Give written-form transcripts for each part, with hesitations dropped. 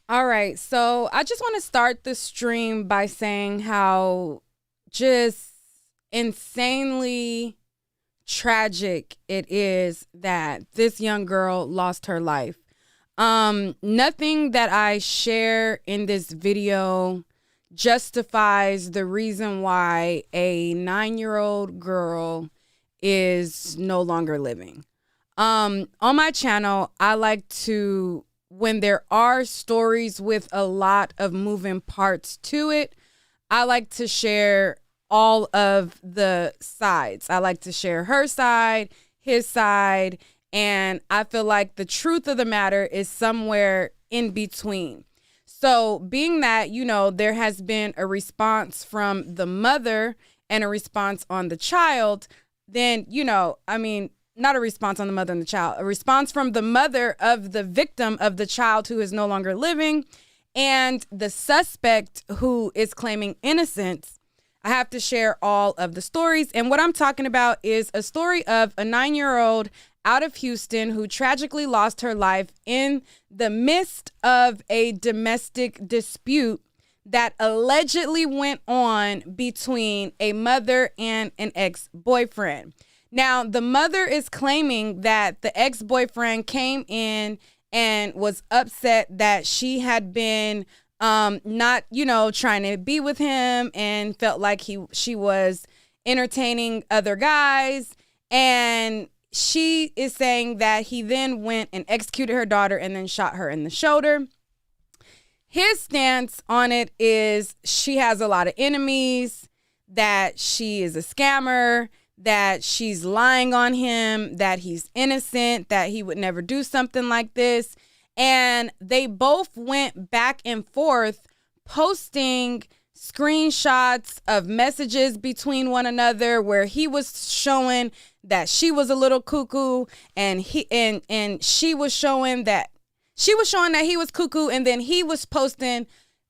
All right, so I just want to start the stream by saying how just insanely tragic it is that this young girl lost her life. Nothing that I share in this video justifies the reason why a 9-year-old girl is no longer living. On my channel, I like to, when there are stories with a lot of moving parts to it, I like to share all of the sides. I like to share her side, his side, and I feel like the truth of the matter is somewhere in between. So being that, there has been a response from the mother and a response on the child, then, not a response on the mother and the child, a response from the mother of the victim of the child who is no longer living and the suspect who is claiming innocence. I have to share all of the stories. And what I'm talking about is a story of a 9-year-old out of Houston who tragically lost her life in the midst of a domestic dispute that allegedly went on between a mother and an ex-boyfriend. Now, the mother is claiming that the ex-boyfriend came in and was upset that she had been not, trying to be with him and felt like she was entertaining other guys. And she is saying that he then went and executed her daughter and then shot her in the shoulder. His stance on it is she has a lot of enemies, that she is a scammer, that she's lying on him, that he's innocent, that he would never do something like this. And they both went back and forth posting screenshots of messages between one another where he was showing that she was a little cuckoo and she was showing that he was cuckoo, and then he was posting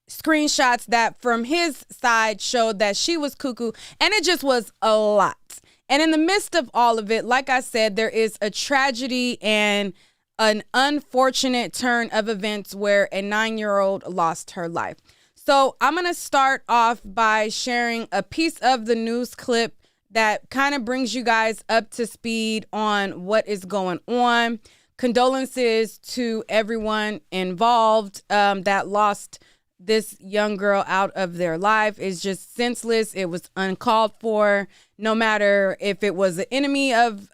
screenshots that from his side showed that she was cuckoo, and it just was a lot. And in the midst of all of it, like I said, there is a tragedy and an unfortunate turn of events where a 9-year-old lost her life. So I'm going to start off by sharing a piece of the news clip that kind of brings you guys up to speed on what is going on. Condolences to everyone involved that lost this young girl out of their life. Is just senseless. It was uncalled for, no matter if it was an enemy of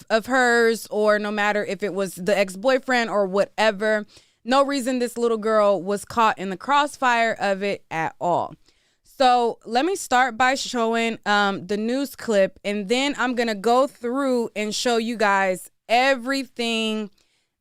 hers or no matter if it was the ex-boyfriend or whatever. No reason this little girl was caught in the crossfire of it at all. So let me start by showing the news clip, and then I'm going to go through and show you guys everything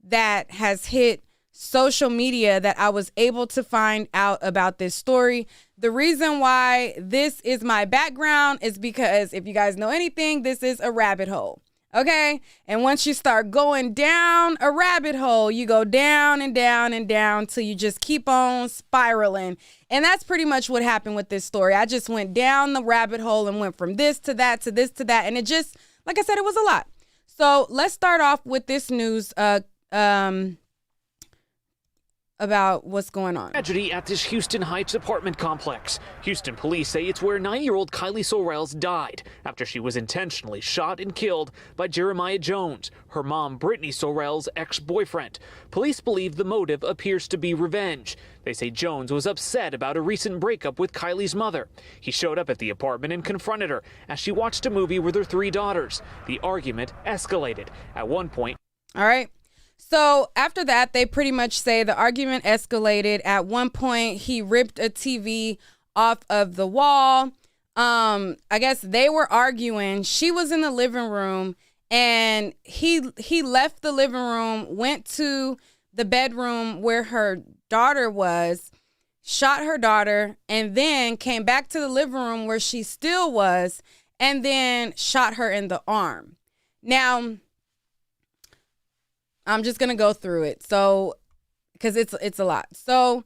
that has hit social media that I was able to find out about this story. The reason why this is my background is because if you guys know anything, this is a rabbit hole. Okay. And once you start going down a rabbit hole, you go down and down and down till you just keep on spiraling. And that's pretty much what happened with this story. I just went down the rabbit hole and went from this to that to this to that. And it just, like I said, it was a lot. So let's start off with this news about what's going on. Tragedy at this Houston Heights apartment complex. Houston police say it's where 9-year-old Khylie Sorrells died after she was intentionally shot and killed by Jeremiah Jones, her mom Brittany Sorrells' ex-boyfriend. Police believe the motive appears to be revenge. They say Jones was upset about a recent breakup with Kylie's mother. He showed up at the apartment and confronted her as she watched a movie with her 3 daughters. The argument escalated. At one point, all right. So after that, they pretty much say the argument escalated. At one point, he ripped a TV off of the wall. I guess they were arguing. She was in the living room, and he left the living room, went to the bedroom where her daughter was, shot her daughter, and then came back to the living room where she still was, and then shot her in the arm. Now, I'm just going to go through it. So, because it's a lot. So,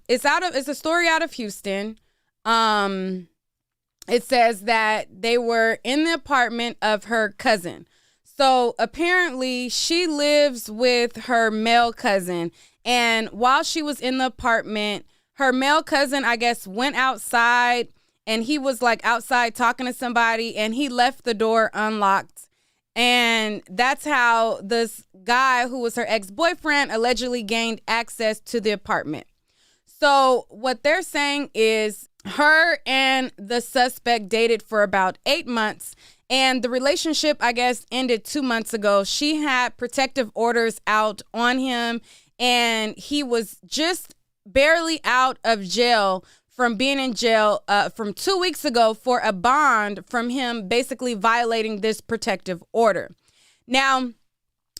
it's a story out of Houston. It says that they were in the apartment of her cousin. So, apparently, she lives with her male cousin. And while she was in the apartment, her male cousin, I guess, went outside, and he was like outside talking to somebody, and he left the door unlocked. And that's how this guy, who was her ex-boyfriend, allegedly gained access to the apartment. So what they're saying is her and the suspect dated for about 8 months, and the relationship, I guess, ended 2 months ago. She had protective orders out on him, and he was just barely out of jail from being in jail from 2 weeks ago for a bond from him basically violating this protective order. Now,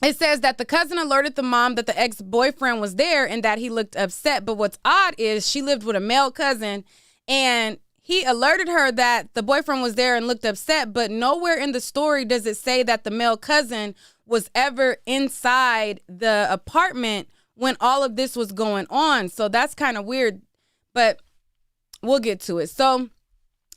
it says that the cousin alerted the mom that the ex-boyfriend was there and that he looked upset. But what's odd is she lived with a male cousin, and he alerted her that the boyfriend was there and looked upset, but nowhere in the story does it say that the male cousin was ever inside the apartment when all of this was going on. So that's kind of weird, but we'll get to it. So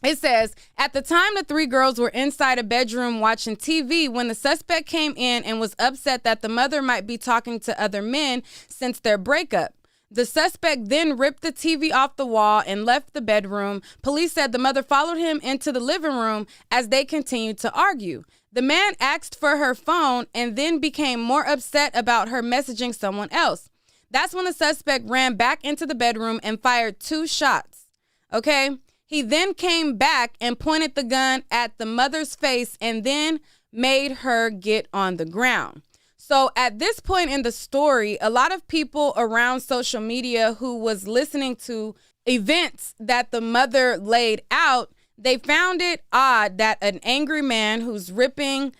it says, at the time, the three girls were inside a bedroom watching TV when the suspect came in and was upset that the mother might be talking to other men since their breakup. The suspect then ripped the TV off the wall and left the bedroom. Police said the mother followed him into the living room as they continued to argue. The man asked for her phone and then became more upset about her messaging someone else. That's when the suspect ran back into the bedroom and fired 2 shots. Okay? He then came back and pointed the gun at the mother's face and then made her get on the ground. So at this point in the story, a lot of people around social media who was listening to events that the mother laid out, they found it odd that an angry man who's ripping,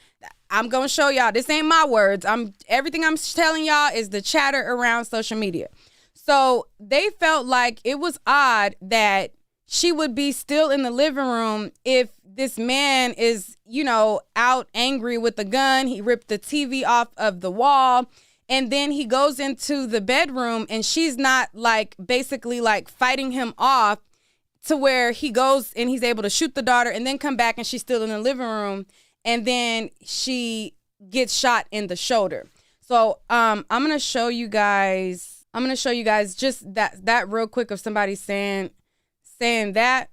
I'm going to show y'all, this ain't my words. Everything I'm telling y'all is the chatter around social media. So they felt like it was odd that she would be still in the living room if this man is, out angry with the gun. He ripped the TV off of the wall, and then he goes into the bedroom and she's not basically fighting him off to where he goes and he's able to shoot the daughter and then come back and she's still in the living room, and then she gets shot in the shoulder. So I'm going to show you guys just that real quick of somebody saying that,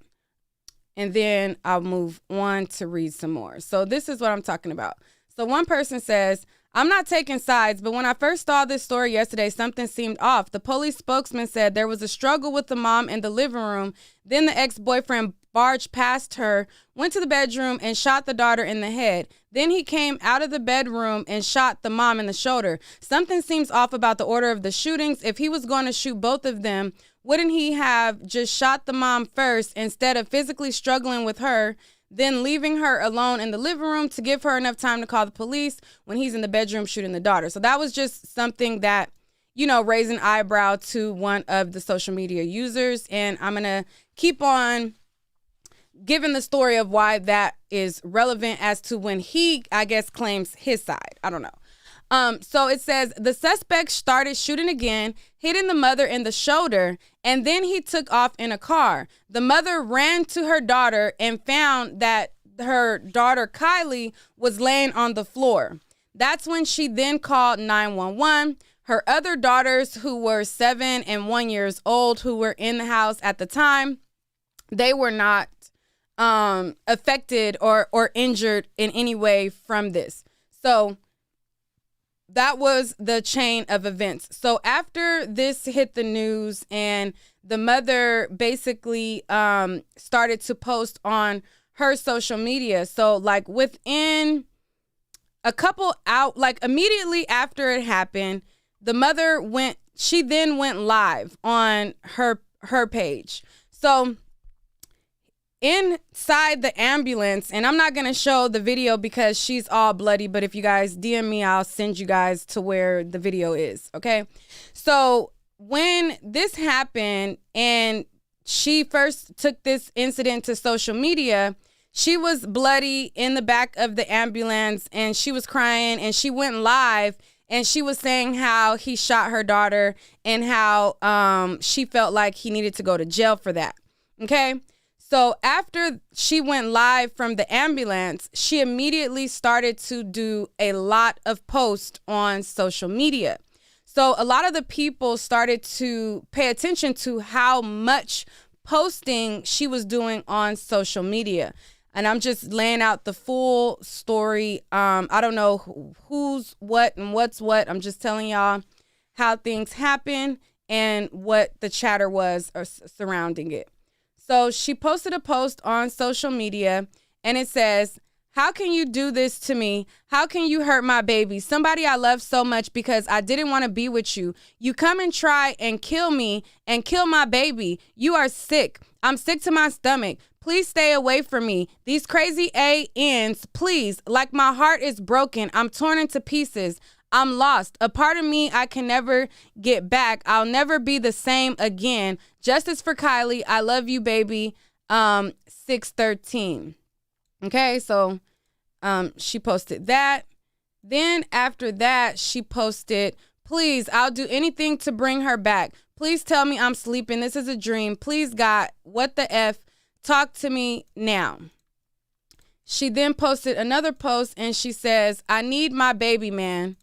and then I'll move on to read some more. So this is what I'm talking about. So one person says, I'm not taking sides, but when I first saw this story yesterday, something seemed off. The police spokesman said there was a struggle with the mom in the living room. Then the ex-boyfriend barged past her, went to the bedroom, and shot the daughter in the head. Then he came out of the bedroom and shot the mom in the shoulder. Something seems off about the order of the shootings. If he was going to shoot both of them, wouldn't he have just shot the mom first instead of physically struggling with her, then leaving her alone in the living room to give her enough time to call the police when he's in the bedroom shooting the daughter? So that was just something that, raised an eyebrow to one of the social media users. And I'm going to keep on giving the story of why that is relevant as to when he, I guess, claims his side. I don't know. So it says the suspect started shooting again, hitting the mother in the shoulder, and then he took off in a car. The mother ran to her daughter and found that her daughter, Khylie, was laying on the floor. That's when she then called 911. Her other daughters, who were 7 and 1 years old, who were in the house at the time, they were not affected or injured in any way from this. So that was the chain of events. So after this hit the news and the mother basically started to post on her social media. So within a couple out, immediately after it happened, the mother then went live on her page. So inside the ambulance, and I'm not going to show the video because she's all bloody, but if you guys DM me, I'll send you guys to where the video is, okay? So when this happened and she first took this incident to social media, she was bloody in the back of the ambulance and she was crying, and she went live and she was saying how he shot her daughter and how she felt like he needed to go to jail for that, okay? So after she went live from the ambulance, she immediately started to do a lot of posts on social media. So a lot of the people started to pay attention to how much posting she was doing on social media. And I'm just laying out the full story. I don't know who's what and what's what. I'm just telling y'all how things happen and what the chatter was surrounding it. So she posted a post on social media and it says, "How can you do this to me? How can you hurt my baby? Somebody I love so much because I didn't want to be with you. You come and try and kill me and kill my baby. You are sick. I'm sick to my stomach. Please stay away from me. These crazy ANs, please. Like my heart is broken. I'm torn into pieces. I'm lost. A part of me I can never get back. I'll never be the same again. Justice for Khylie. I love you, baby. 613. Okay, so she posted that. Then after that, she posted, "Please, I'll do anything to bring her back. Please tell me I'm sleeping. This is a dream. Please, God, what the F? Talk to me now." She then posted another post and she says, "I need my baby, man."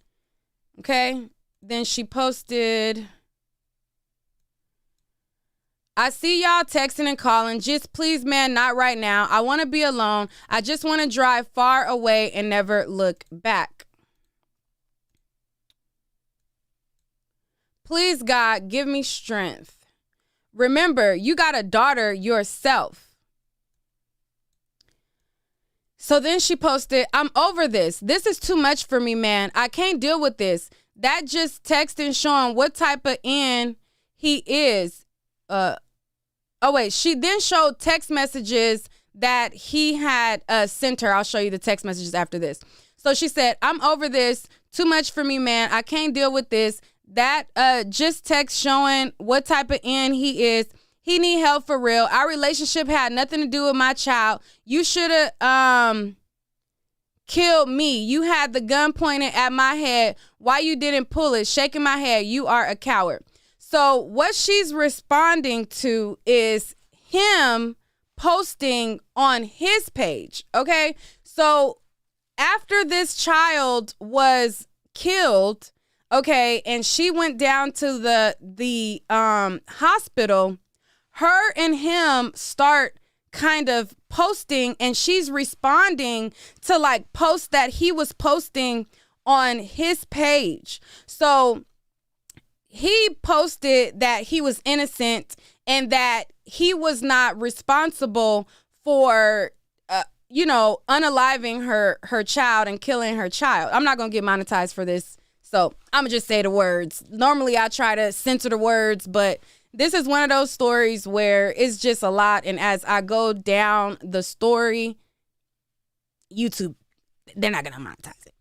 Okay. Then she posted, "I see y'all texting and calling. Just please, man, not right now. I want to be alone. I just want to drive far away and never look back. Please, God, give me strength. Remember, you got a daughter yourself." So then she posted, "I'm over this. This is too much for me, man. I can't deal with this." That just texting showing what type of end he is. She then showed text messages that he had sent her. I'll show you the text messages after this. So she said, "I'm over this. Too much for me, man. I can't deal with this." That just text showing what type of end he is. He need help for real. Our relationship had nothing to do with my child. You should have killed me. You had the gun pointed at my head. Why you didn't pull it? Shaking my head. You are a coward. So what she's responding to is him posting on his page. Okay. So after this child was killed, okay, and she went down to the hospital, her and him start kind of posting, and she's responding to like posts that he was posting on his page. So he posted that he was innocent and that he was not responsible for unaliving her child and killing her child. I'm not gonna get monetized for this, so I'm gonna just say the words. Normally I try to censor the words, but this is one of those stories where it's just a lot. And as I go down the story, YouTube, they're not going to monetize it.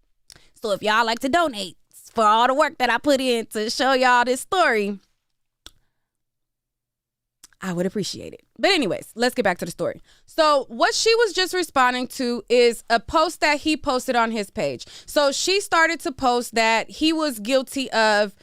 So if y'all like to donate for all the work that I put in to show y'all this story, I would appreciate it. But anyways, let's get back to the story. So what she was just responding to is a post that he posted on his page. So she started to post that he was guilty of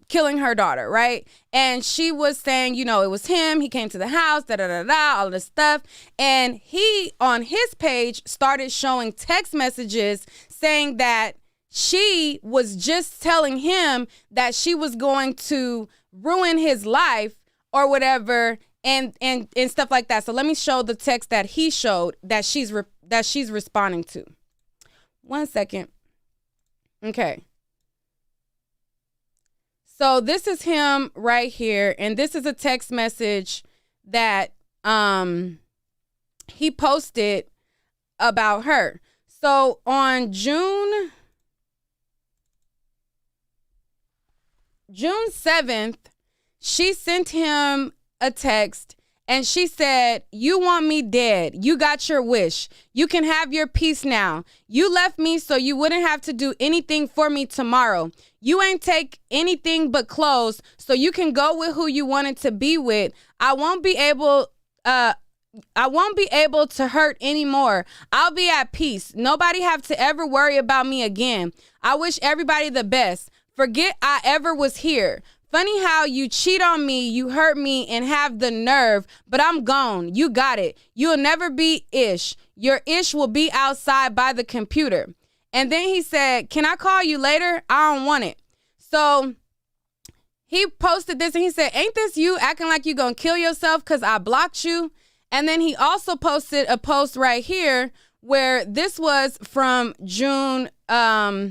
killing her daughter, right? And she was saying, it was him. He came to the house, all this stuff. And he, on his page, started showing text messages saying that she was just telling him that she was going to ruin his life or whatever, and stuff like that. So let me show the text that he showed that she's responding to. 1 second. Okay. So this is him right here, and this is a text message that he posted about her. So on June 7th, she sent him a text and she said, "You want me dead. You got your wish. You can have your peace now. You left me so you wouldn't have to do anything for me tomorrow. You ain't take anything but clothes so you can go with who you wanted to be with. I won't be able to hurt anymore. I'll be at peace. Nobody have to ever worry about me again. I wish everybody the best. Forget I ever was here. Funny how you cheat on me, you hurt me and have the nerve, but I'm gone. You got it. You'll never be Ish. Your Ish will be outside by the computer." And then he said, "Can I call you later? I don't want it." So he posted this and he said, ain't this you acting like you gonna kill yourself because I blocked you? And then he also posted a post right here where this was from June 10th.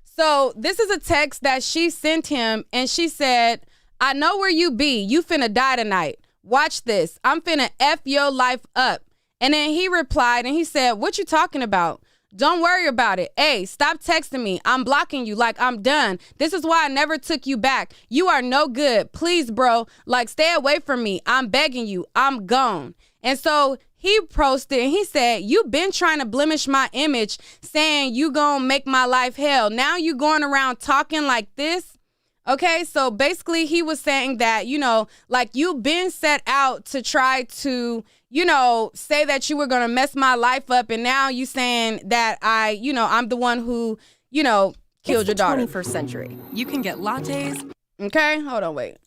So this is a text that she sent him, and she said, I know where you be. You finna die tonight. Watch this. I'm finna F your life up. And then he replied and he said, what you talking about? Don't worry about it. Hey, stop texting me. I'm blocking you. Like, I'm done. This is why I never took you back. You are no good. Please, bro. Like, stay away from me. I'm begging you. I'm gone. And so he posted and he said, you been trying to blemish my image, saying you gonna make my life hell. Now you going around talking like this. Okay, so basically he was saying that, you know, like you been set out to try to, you know, say that you were going to mess my life up. And now you saying that I'm the one who, you know, killed your daughter. It's the 21st century. You can get lattes. Okay, hold on, wait.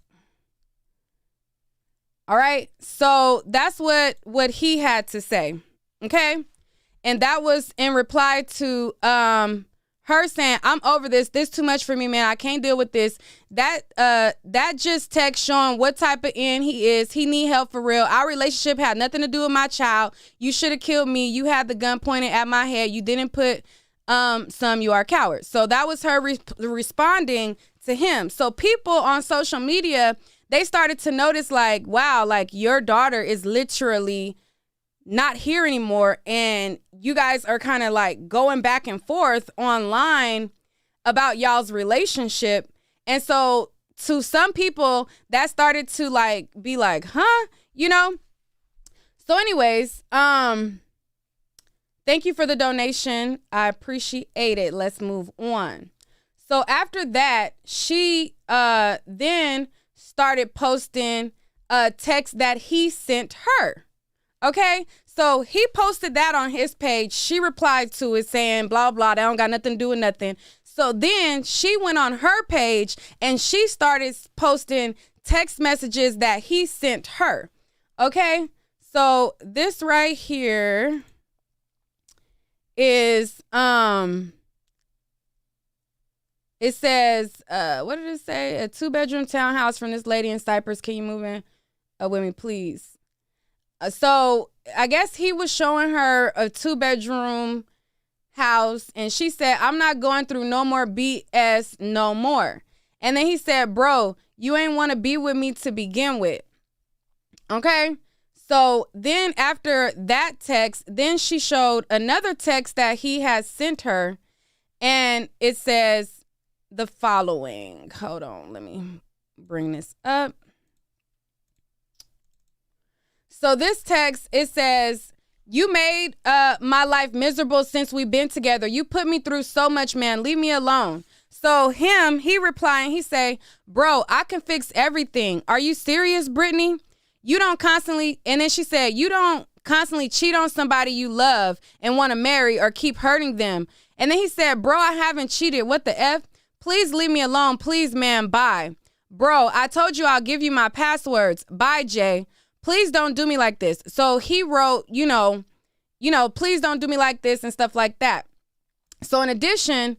All right, so that's what he had to say. Okay, and that was in reply to her saying, I'm over this. This too much for me, man. I can't deal with this. That just text showing what type of end he is. He need help for real. Our relationship had nothing to do with my child. You should have killed me. You had the gun pointed at my head. You didn't put you are a coward. So that was her responding to him. So people on social media, they started to notice like, wow, like your daughter is literally not here anymore, and you guys are kind of like going back and forth online about y'all's relationship. And so to some people that started to like be like, huh, you know? So anyways, thank you for the donation. I appreciate it. Let's move on. So after that, she then started posting a text that he sent her. Okay, so he posted that on his page. She replied to it saying, blah, blah, that don't got nothing to do with nothing. So then she went on her page and she started posting text messages that he sent her. Okay, so this right here is, it says, what did it say? A 2-bedroom townhouse from this lady in Cyprus. Can you move in with me, please? So I guess he was showing her a 2-bedroom house, and she said, I'm not going through no more BS no more. And then he said, bro, you ain't want to be with me to begin with. Okay. So then after that text, then she showed another text that he has sent her, and it says the following. Hold on. Let me bring this up. So this text, it says, you made my life miserable since we've been together. You put me through so much, man. Leave me alone. So he replying, he say, bro, I can fix everything. Are you serious, Brittany? You don't constantly, and then she said, you don't constantly cheat on somebody you love and want to marry or keep hurting them. And then he said, bro, I haven't cheated. What the F? Please leave me alone. Please, man. Bye. Bro, I told you I'll give you my passwords. Bye, Jay. Please don't do me like this. So he wrote, you know, please don't do me like this and stuff like that. So in addition,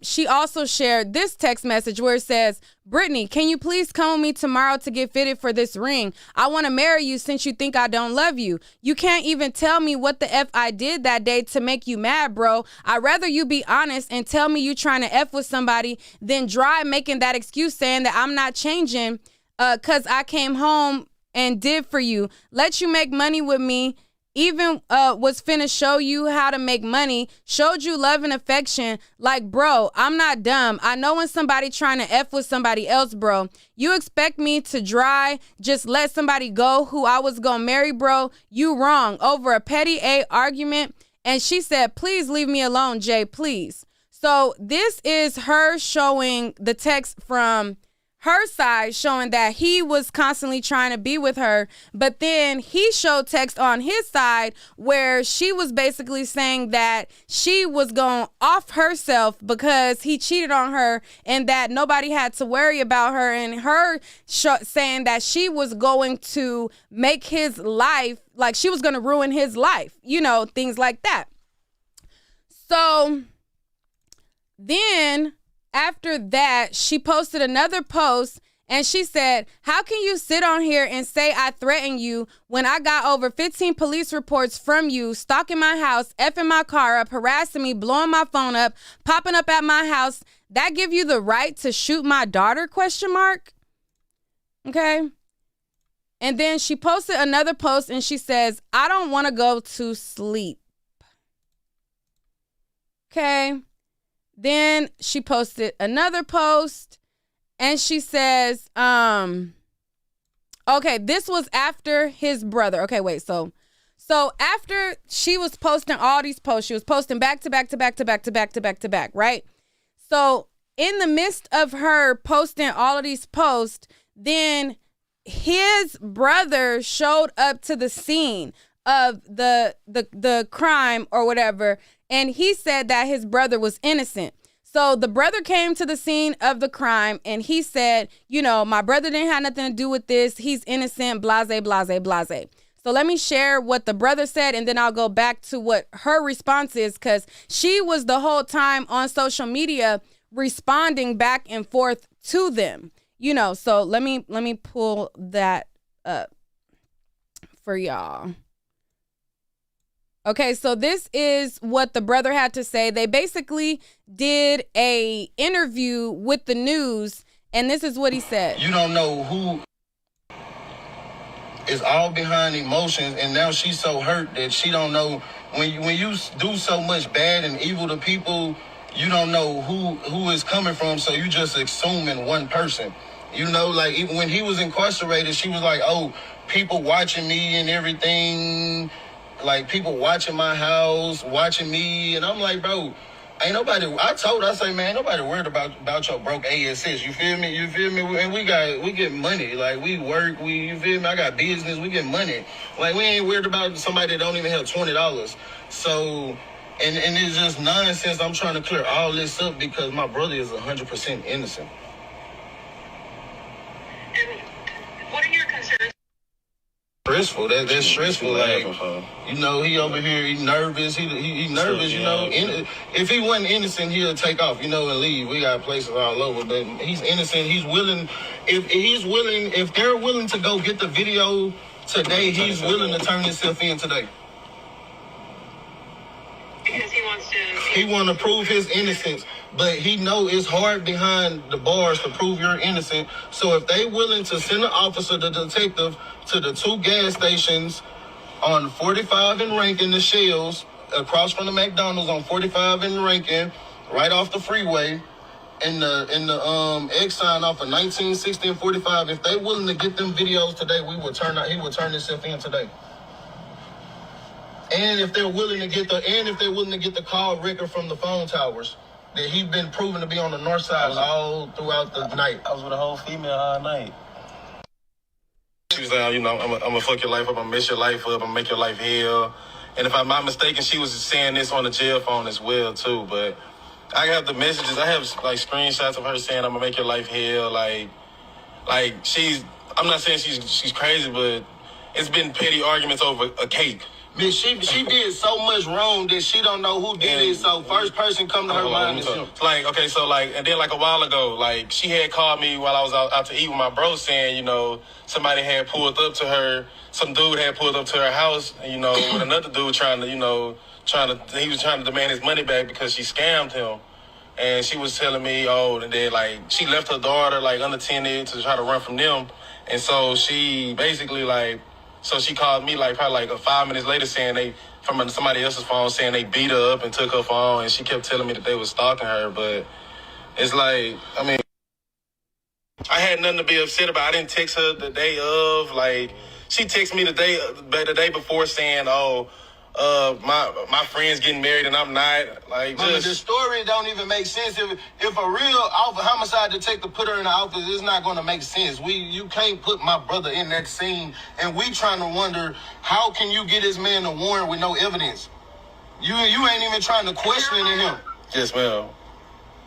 she also shared this text message where it says, Brittany, can you please come with me tomorrow to get fitted for this ring? I want to marry you since you think I don't love you. You can't even tell me what the F I did that day to make you mad, bro. I'd rather you be honest and tell me you trying to F with somebody than dry making that excuse saying that I'm not changing because I came home and did for you. Let you make money with me. Even was finna show you how to make money. Showed you love and affection. Like, bro, I'm not dumb. I know when somebody trying to F with somebody else, bro. You expect me to just let somebody go who I was gonna marry, bro? You wrong. Over a petty A argument. And she said, please leave me alone, Jay, please. So this is her showing the text from her side, showing that he was constantly trying to be with her. But then he showed text on his side where she was basically saying that she was going off herself because he cheated on her and that nobody had to worry about her, and her saying that she was going to make his life, like she was going to ruin his life, you know, things like that. So Then after that, she posted another post and she said, how can you sit on here and say I threatened you when I got over 15 police reports from you, stalking my house, effing my car up, harassing me, blowing my phone up, popping up at my house? That give you the right to shoot my daughter, ? Okay. And then she posted another post and she says, I don't want to go to sleep. Okay. Then she posted another post and she says, okay, this was after his brother. Okay, wait. So after she was posting all these posts, she was posting back to back, right? So in the midst of her posting all of these posts, then his brother showed up to the scene of the crime or whatever, and he said that his brother was innocent. So the brother came to the scene of the crime and he said, you know, my brother didn't have nothing to do with this. He's innocent, blase, blase, blase. So let me share what the brother said and then I'll go back to what her response is, because she was the whole time on social media responding back and forth to them. You know, so let me pull that up for y'all. Okay, so this is what the brother had to say. They basically did a interview with the news, and this is what he said. You don't know who is all behind emotions, and now she's so hurt that she don't know. When you do so much bad and evil to people, you don't know who is coming from, so you just assuming one person. You know, like even when he was incarcerated, she was like, oh, people watching me and everything, like people watching my house, watching me. And I'm like, bro, ain't nobody, I say, man, nobody worried about your broke ass. You feel me? And we get money. Like we work, you feel me? I got business, we get money. Like we ain't worried about somebody that don't even have $20. So, and it's just nonsense. I'm trying to clear all this up because my brother is 100% innocent. What are your concerns? Stressful. That's stressful. Like, you know, he over here, he nervous. He nervous. You know, if he wasn't innocent, he'll take off. You know, and leave. We got places all over, but he's innocent. He's willing. If they're willing to go get the video today, he's willing to turn himself in today. Because he wants to. He want to prove his innocence. But he know it's hard behind the bars to prove you're innocent. So if they willing to send an officer, the detective, to the 2 gas stations on 45 and Rankin, the Shells, across from the McDonald's on 45 and Rankin, right off the freeway, in the X sign off of 1960 and 45, if they willing to get them videos today, he would turn himself in today. And if they're willing to get the call record from the phone towers, that he's been proven to be on the north side all throughout the night. I was with a whole female all night. She was like, you know, I'm gonna fuck your life up, I'm gonna mess your life up, I'm gonna make your life hell. And if I'm not mistaken, she was saying this on the jail phone as well too. But I have the messages, I have like screenshots of her saying I'm gonna make your life hell. Like I'm not saying she's crazy, but it's been petty arguments over a cake. Man, she did so much wrong that she don't know who did it. So first person come to her mind is him. Like, okay, so like, and then like a while ago, like she had called me while I was out to eat with my bro, saying, you know, somebody had pulled up to her, some dude had pulled up to her house, you know, with another dude he was trying to demand his money back because she scammed him. And she was telling me, and then like she left her daughter like unattended to try to run from them. And so she basically so she called me like probably like 5 minutes later saying from somebody else's phone saying they beat her up and took her phone, and she kept telling me that they was stalking her. But it's like, I mean, I had nothing to be upset about. I didn't text her the day of. Like, she texted me the day before saying, my friend's getting married and I'm not. Like, Mama, the story don't even make sense. If a real homicide detective put her in the office, it's not going to make sense. You can't put my brother in that scene, and we trying to wonder, how can you get this man a warrant with no evidence? You ain't even trying to question him. Yes, ma'am.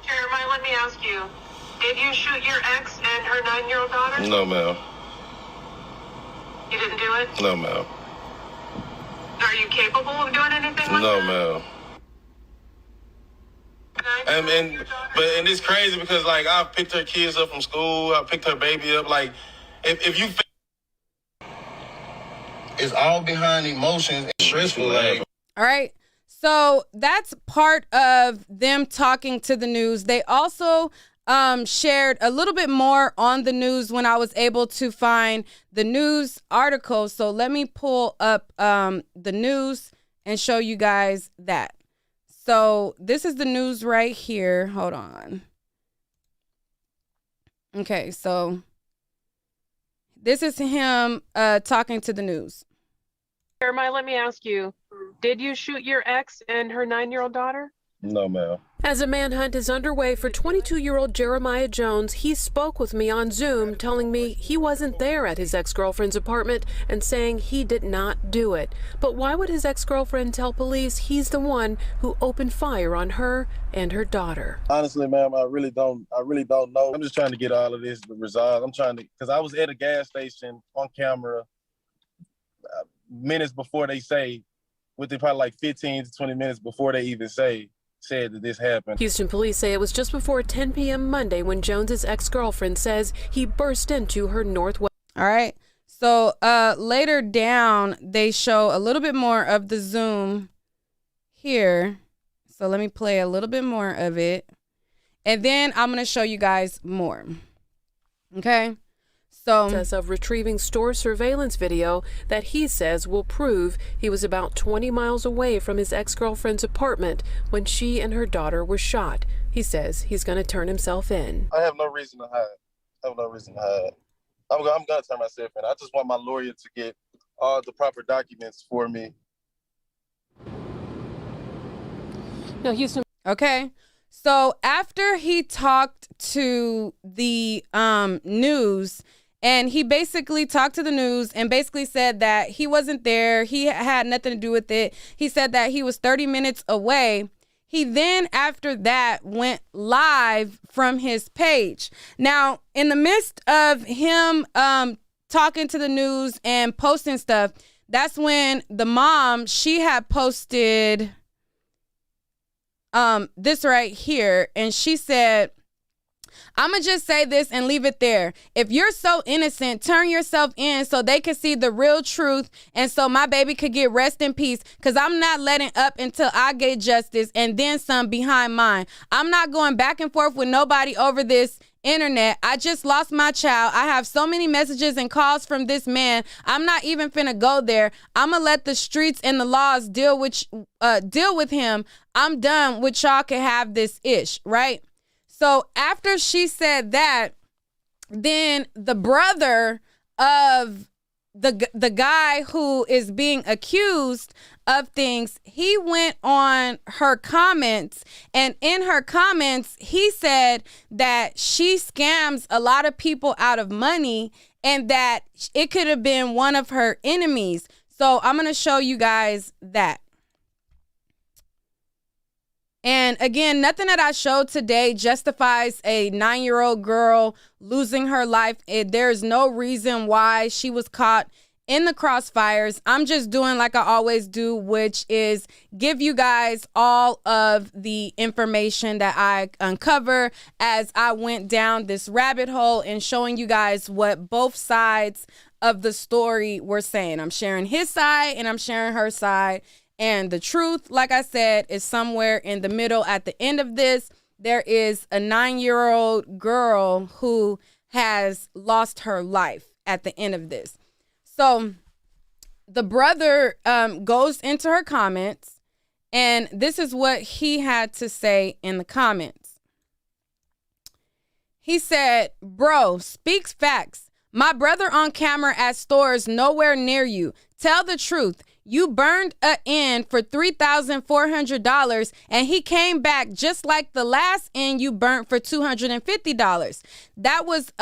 Jeremiah, let me ask you, did you shoot your ex and her 9-year-old daughter? No, ma'am. You didn't do it? No, ma'am. Are you capable of doing anything like No, that? ma'am. Okay. And it's crazy because like I picked her kids up from school, I picked her baby up. Like if you, It's all behind emotions and stressful. Like, all right. So that's part of them talking to the news. They also shared a little bit more on the news when I was able to find the news article. So let me pull up the news and show you guys that. So this is the news right here. Hold on. Okay, so this is him talking to the news. Jeremiah, let me ask you, did you shoot your ex and her 9-year-old daughter? no, ma'am. As a manhunt is underway for 22-year-old Jeremiah Jones, he spoke with me on Zoom, telling me he wasn't there at his ex-girlfriend's apartment and saying he did not do it. But why would his ex-girlfriend tell police he's the one who opened fire on her and her daughter? Honestly, ma'am, I really don't know. I'm just trying to get all of this resolved. Because I was at a gas station on camera minutes before they say, within probably like 15 to 20 minutes before they even said that this happened. Houston police say it was just before 10 p.m. Monday when Jones's ex-girlfriend says he burst into her northwest. All right. So later down, they show a little bit more of the Zoom here. So let me play a little bit more of it. And then I'm going to show you guys more. Okay. So Of retrieving store surveillance video that he says will prove he was about 20 miles away from his ex-girlfriend's apartment when she and her daughter were shot. He says he's going to turn himself in. I have no reason to hide. I'm going to turn myself in. I just want my lawyer to get all the proper documents for me. Now, Houston. okay. So after he talked to the news, and he basically talked to the news and basically said that he wasn't there. He had nothing to do with it. He said that he was 30 minutes away. He then, after that, went live from his page. Now, in the midst of him talking to the news and posting stuff, that's when the mom, she had posted this right here. And she said, I'm going to just say this and leave it there. If you're so innocent, turn yourself in so they can see the real truth and so my baby could get rest in peace, because I'm not letting up until I get justice and then some behind mine. I'm not going back and forth with nobody over this internet. I just lost my child. I have so many messages and calls from this man. I'm not even finna go there. I'm gonna let the streets and the laws deal with him. I'm done with y'all can have this ish, right? So after she said that, then the brother of the guy who is being accused of things, he went on her comments, and in her comments, he said that she scams a lot of people out of money and that it could have been one of her enemies. So I'm going to show you guys that. And again, nothing that I showed today justifies a 9-year-old girl losing her life. There's no reason why she was caught in the crossfires. I'm just doing like I always do, which is give you guys all of the information that I uncover as I went down this rabbit hole and showing you guys what both sides of the story were saying. I'm sharing his side and I'm sharing her side. And the truth, like I said, is somewhere in the middle. At the end of this, there is a 9-year-old girl who has lost her life at the end of this. So the brother goes into her comments, and this is what he had to say in the comments. He said, "Bro, speaks facts. My brother on camera at stores nowhere near you. Tell the truth. You burned a inn for $3,400 and he came back just like the last inn you burnt for $250. That was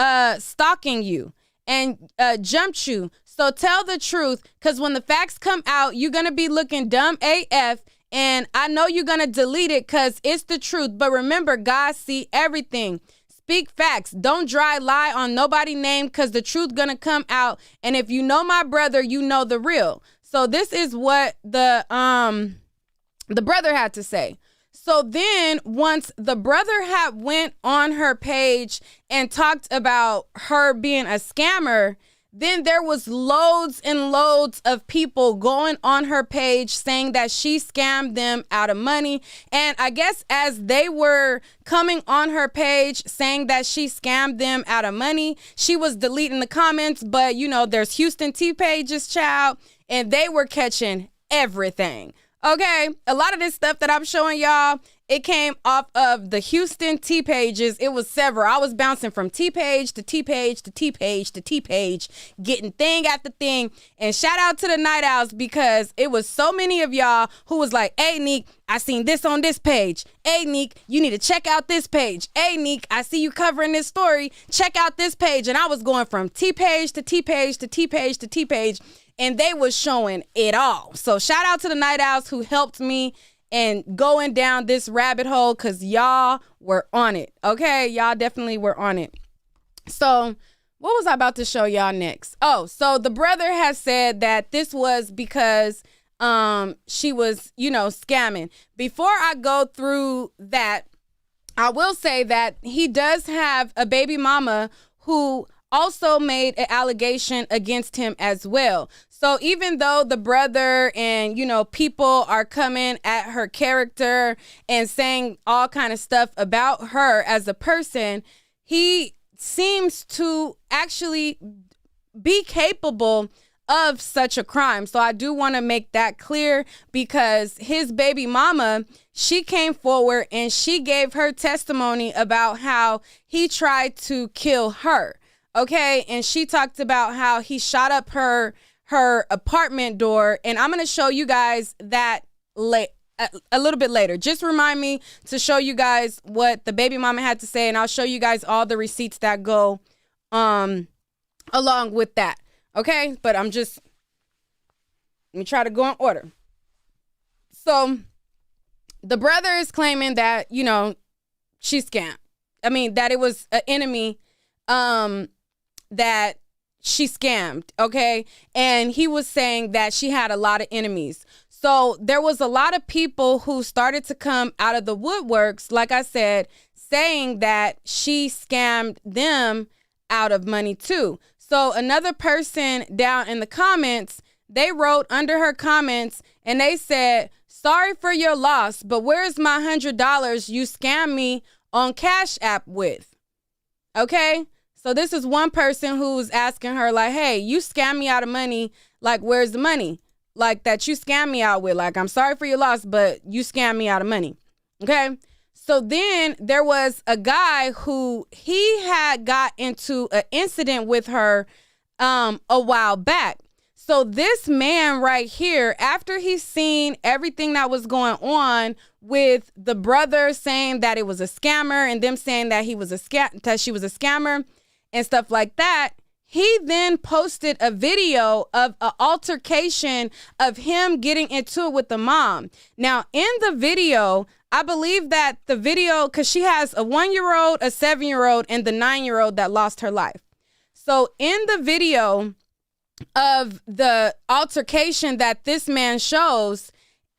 stalking you and jumped you. So tell the truth, because when the facts come out, you're going to be looking dumb AF, and I know you're going to delete it because it's the truth. But remember, God see everything. Speak facts. Don't dry lie on nobody name, because the truth going to come out. And if you know my brother, you know the real." So this is what the brother had to say. So then once the brother had went on her page and talked about her being a scammer, then there was loads and loads of people going on her page saying that she scammed them out of money. And I guess as they were coming on her page saying that she scammed them out of money, she was deleting the comments. But, you know, there's Houston T pages, child, and they were catching everything. Okay, a lot of this stuff that I'm showing y'all, it came off of the Houston T pages. It was several. I was bouncing from T page to T page to T page to T page, getting thing after thing. And shout out to the Night Owls, because it was so many of y'all who was like, hey, Neek, I seen this on this page. Hey, Neek, you need to check out this page. Hey, Neek, I see you covering this story. Check out this page. And I was going from T page to T page to T page to T page. And they was showing it all. So shout out to the Night Owls who helped me and going down this rabbit hole, because y'all were on it. Okay, y'all definitely were on it. So what was I about to show y'all next? Oh, so the brother has said that this was because she was, you know, scamming. Before I go through that, I will say that he does have a baby mama who also made an allegation against him as well. So even though the brother and, you know, people are coming at her character and saying all kind of stuff about her as a person, he seems to actually be capable of such a crime. So I do want to make that clear, because his baby mama, she came forward and she gave her testimony about how he tried to kill her. Okay, and she talked about how he shot up her apartment door, and I'm going to show you guys that a little bit later. Just remind me to show you guys what the baby mama had to say, and I'll show you guys all the receipts that go along with that. Okay, but let me try to go in order. So the brother is claiming that, you know, she scammed. I mean, that it was an enemy that she scammed, okay? And he was saying that she had a lot of enemies. So there was a lot of people who started to come out of the woodworks, like I said, saying that she scammed them out of money too. So another person down in the comments, they wrote under her comments and they said, sorry for your loss, but where's my $100 you scammed me on Cash App with? Okay? So this is one person who's asking her, like, hey, you scammed me out of money. Like, where's the money? Like, that you scammed me out with. Like, I'm sorry for your loss, but you scammed me out of money. Okay? So then there was a guy who he had got into an incident with her a while back. So this man right here, after he's seen everything that was going on with the brother saying that it was a scammer and them saying that he was that she was a scammer and stuff like that, he then posted a video of an altercation of him getting into it with the mom. Now, in the video, I believe that the video, because she has a 1-year-old, a 7-year-old, and the 9-year-old that lost her life. So in the video of the altercation that this man shows,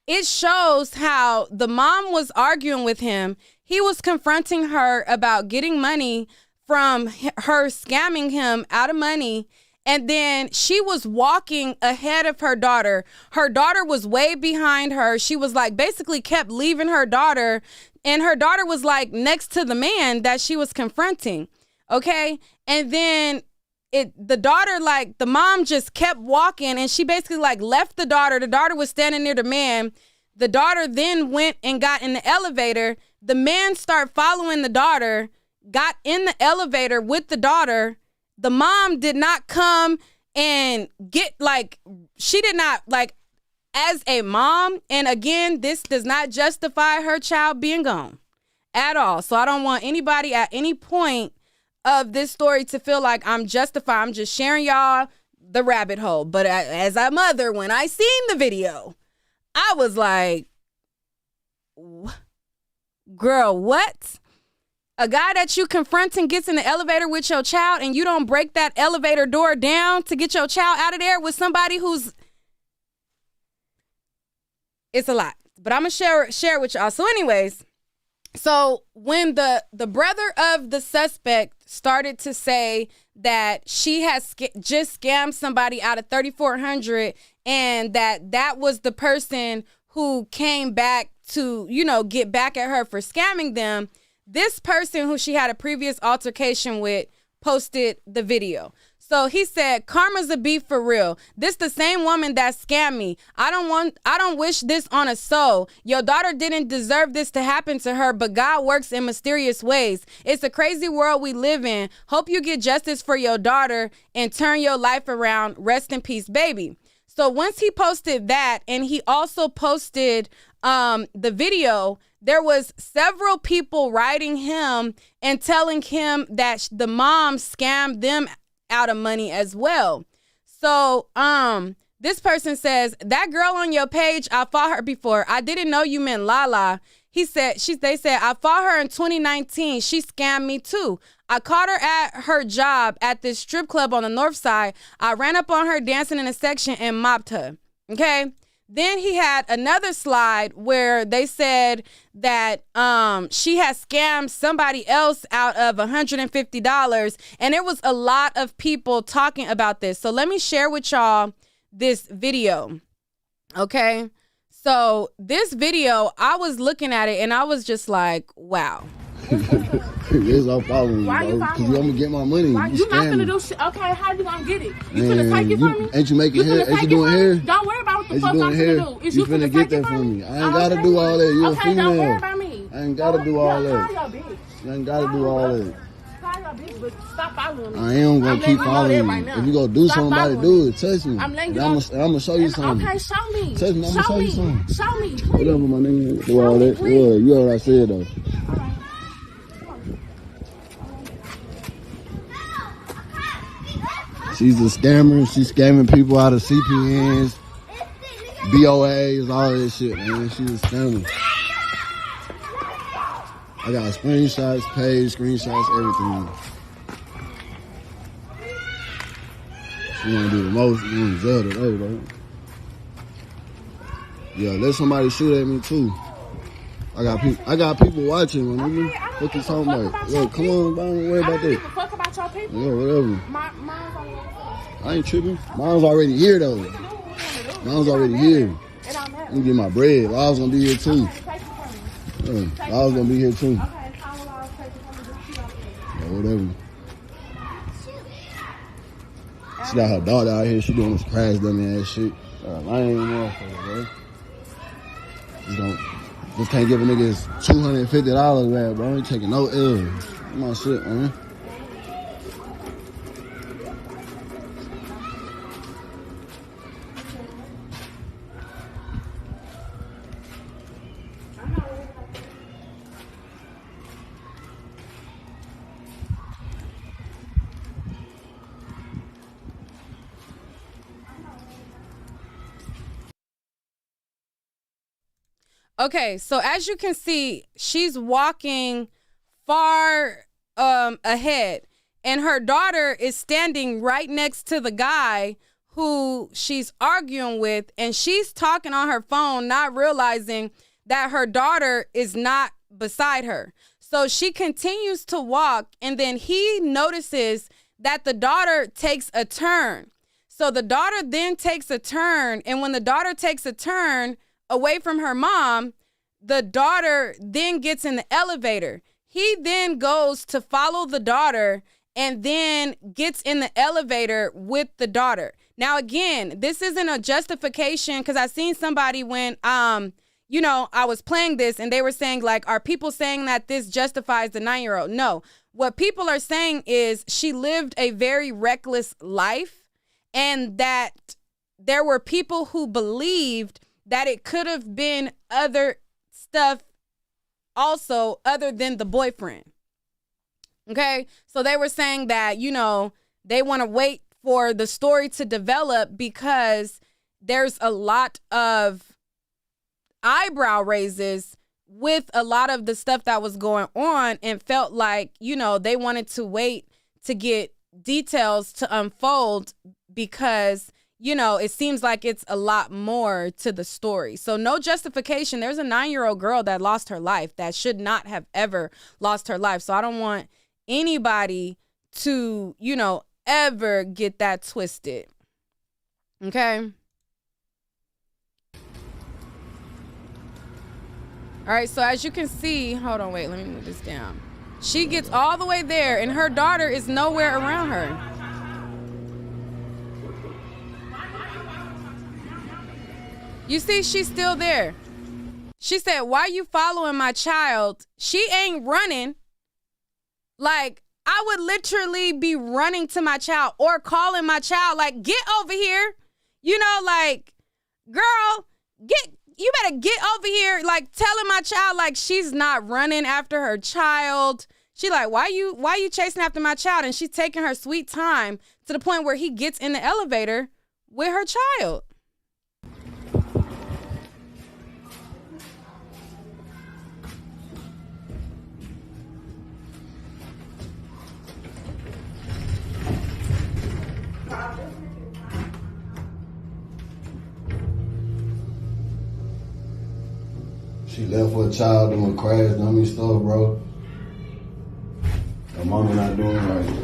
it shows how the mom was arguing with him. He was confronting her about getting money from her scamming him out of money. And then she was walking ahead of her daughter. Her daughter was way behind her. She was like basically kept leaving her daughter. And her daughter was like next to the man that she was confronting. Okay. And then the daughter, like the mom just kept walking and she basically like left the daughter. The daughter was standing near the man. The daughter then went and got in the elevator. The man started following the daughter, got in the elevator with the daughter. The mom did not come and get she did not as a mom. And again, this does not justify her child being gone at all. So I don't want anybody at any point of this story to feel like I'm justified. I'm just sharing y'all the rabbit hole. But as a mother, when I seen the video, I was like, girl, what? A guy that you confronting gets in the elevator with your child and you don't break that elevator door down to get your child out of there with somebody who's... It's a lot. But I'm gonna share with y'all. So anyways, so when the brother of the suspect started to say that she has just scammed somebody out of $3,400 and that was the person who came back to, you know, get back at her for scamming them, this person who she had a previous altercation with posted the video. So he said, karma's a beef for real. This the same woman that scammed me. I don't wish this on a soul. Your daughter didn't deserve this to happen to her, but God works in mysterious ways. It's a crazy world we live in. Hope you get justice for your daughter and turn your life around. Rest in peace, baby. So once he posted that, and he also posted the video, there was several people writing him and telling him that the mom scammed them out of money as well. So this person says, that girl on your page, I fought her before. I didn't know you meant Lala. They said I fought her in 2019. She scammed me too. I caught her at her job at this strip club on the north side. I ran up on her dancing in a section and mopped her. Okay. Then he had another slide where they said that she has scammed somebody else out of $150. And there was a lot of people talking about this. So let me share with y'all this video. Okay. So this video, I was looking at it and I was just like, wow. Yes, I'm following you, bro. Because I'm going to get my money. Why? You not gonna do shit. Okay, how you gonna get it? You finna take it from me? Ain't you making hair? Ain't you doing hair? Don't worry about what the fuck I'm finna do. Is you finna get that from me? I ain't gotta do all that. You a female. Don't worry about me. I ain't gotta do all that. Call your bitch. I ain't gotta do all that. Call your bitch, but stop following me. I am gonna keep following you. Right now. If you gonna do something about it, do it. Touch me. I'm letting you I'm gonna show you something. Okay, show me. Touch me. I'm gonna show you something. Show me, please. Whatever, my nigga. Do all that. Yeah, you heard what I said though. She's a scammer. She's scamming people out of CPNs, BOAs, all that shit, man. She's a scammer. I got screenshots, page screenshots, everything. She wanna do the most. You wanna jail today, bro. Yeah, let somebody shoot at me too. I got people watching, my nigga. What you talking about? Yo, come on, don't worry about that. I don't give a fuck about your people. Yeah, whatever. Mine's already I ain't tripping. Mine's already here though. Mine's already here. Let me get my bread. I was gonna be here too. I was gonna be here too. Yeah, whatever. She got her daughter out here. She doing this crash dummy ass shit. I ain't motherfucker, bro. Just can't give a nigga his $250 back, bro. I ain't taking no L. My shit, man. Okay, so as you can see, she's walking far ahead, and her daughter is standing right next to the guy who she's arguing with, and she's talking on her phone, not realizing that her daughter is not beside her. So she continues to walk, and then he notices that the daughter takes a turn. So the daughter then takes a turn, and when the daughter takes a turn away from her mom, the daughter then gets in the elevator. He then goes to follow the daughter and then gets in the elevator with the daughter. Now, again, this isn't a justification, because I seen somebody when, I was playing this and they were saying, like, are people saying that this justifies the 9-year-old? No. What people are saying is she lived a very reckless life, and that there were people who believed that it could have been other stuff also other than the boyfriend. Okay? So they were saying that, they want to wait for the story to develop because there's a lot of eyebrow raises with a lot of the stuff that was going on, and felt like, they wanted to wait to get details to unfold because, you know, it seems like it's a lot more to the story. So no justification. There's a 9-year-old girl that lost her life that should not have ever lost her life. So I don't want anybody to, you know, ever get that twisted. Okay? All right, so as you can see, hold on, wait, let me move this down. She gets all the way there, and her daughter is nowhere around her. You see, she's still there. She said, why you following my child? She ain't running. Like, I would literally be running to my child or calling my child, like, get over here. You know, like, girl, you better get over here. Like, telling my child, like, she's not running after her child. She like, why you chasing after my child? And she's taking her sweet time to the point where he gets in the elevator with her child. She left her child doing crash dummy stuff, bro. Her mama not doing right.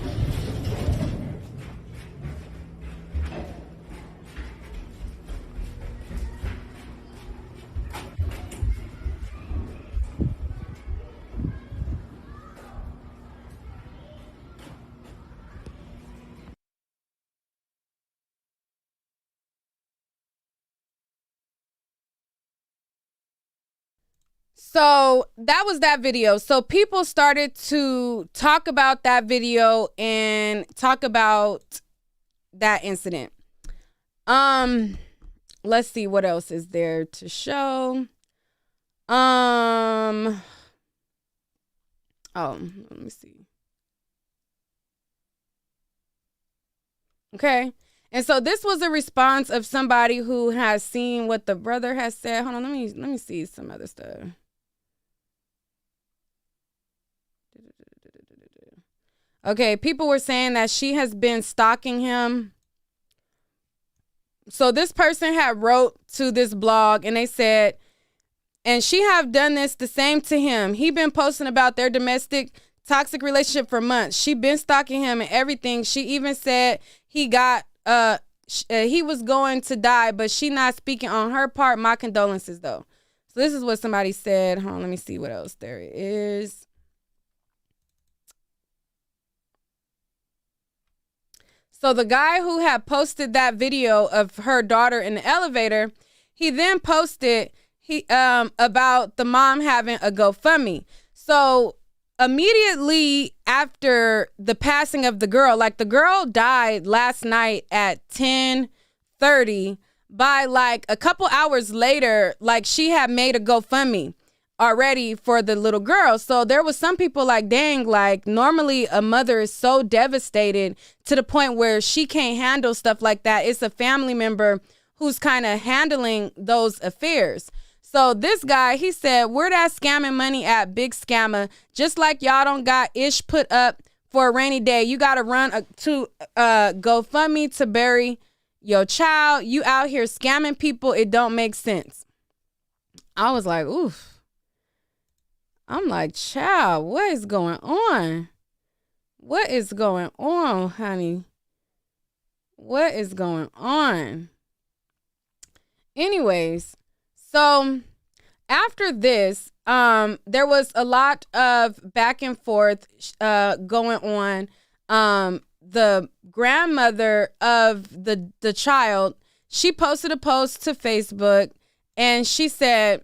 So that was that video. So people started to talk about that video and talk about that incident. Let's see what else is there to show. Oh, let me see. Okay. And so this was a response of somebody who has seen what the brother has said. Hold on, let me see some other stuff. Okay, people were saying that she has been stalking him. So this person had wrote to this blog and they said, and she have done this the same to him. He been posting about their domestic toxic relationship for months. She been stalking him and everything. She even said he was going to die, but she not speaking on her part. My condolences though. So this is what somebody said. Hold on, let me see what else there is. So the guy who had posted that video of her daughter in the elevator, he then posted about the mom having a GoFundMe. So immediately after the passing of the girl, like the girl died last night at 10:30. By like a couple hours later, like she had made a GoFundMe already for the little girl. So there was some people like, dang, like normally a mother is so devastated to the point where she can't handle stuff like that. It's a family member who's kind of handling those affairs. So this guy, he said, where that scamming money at, big scammer? Just like y'all don't got ish put up for a rainy day. You got to run to GoFundMe to bury your child. You out here scamming people. It don't make sense. I was like, oof. I'm like, child, what is going on? What is going on, honey? What is going on? Anyways, so after this, there was a lot of back and forth going on. The grandmother of the child, she posted a post to Facebook and she said,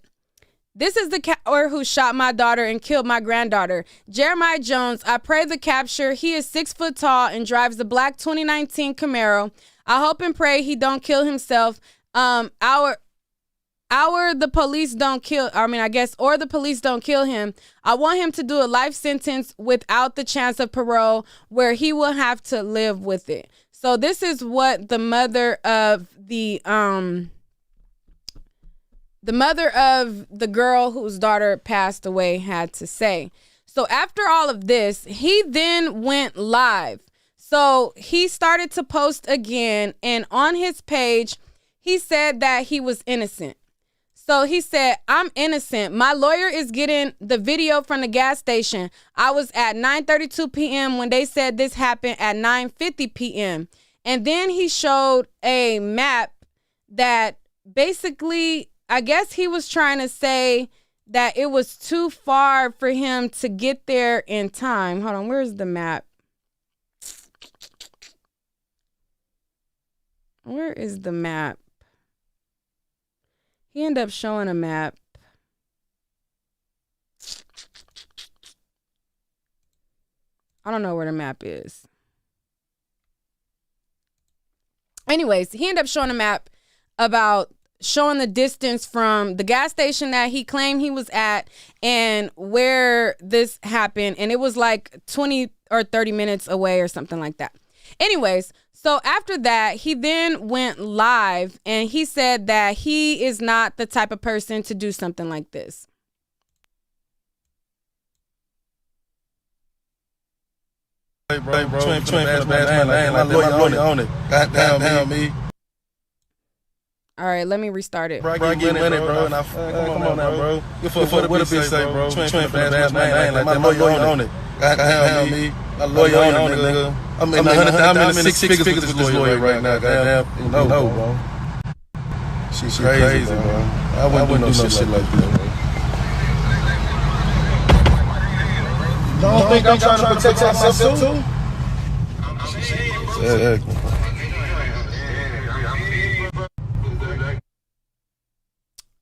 this is the coward who shot my daughter and killed my granddaughter. Jeremiah Jones, I pray the capture. He is 6 foot tall and drives the black 2019 Camaro. I hope and pray he don't kill himself. The police don't kill, or the police don't kill him. I want him to do a life sentence without the chance of parole where he will have to live with it. So this is what the mother of the girl whose daughter passed away had to say. So after all of this, he then went live. So he started to post again, and on his page, he said that he was innocent. So he said, I'm innocent. My lawyer is getting the video from the gas station. I was at 9:32 p.m. when they said this happened at 9:50 p.m. And then he showed a map that basically, I guess he was trying to say that it was too far for him to get there in time. Hold on, where's the map? Where is the map? He ended up showing a map. I don't know where the map is. Anyways, he ended up showing a map about showing the distance from the gas station that he claimed he was at and where this happened. And it was like 20 or 30 minutes away or something like that. Anyways, so after that, he then went live and he said that he is not the type of person to do something like this. Hey, bro, you ain't finna bad man like that. My lawyer on it. Goddamn me. All right, let me restart it. Bro, I get money, bro. And come on now, bro. What a bitch say, bro. You ain't finna bad man like that. My lawyer on it. Goddamn me. My lawyer on it, nigga. I'm in the six figures with this lawyer right now. Goddamn, you know, bro. She crazy, bro. I wouldn't do no shit like that. Don't think I'm trying to protect myself too? Exactly.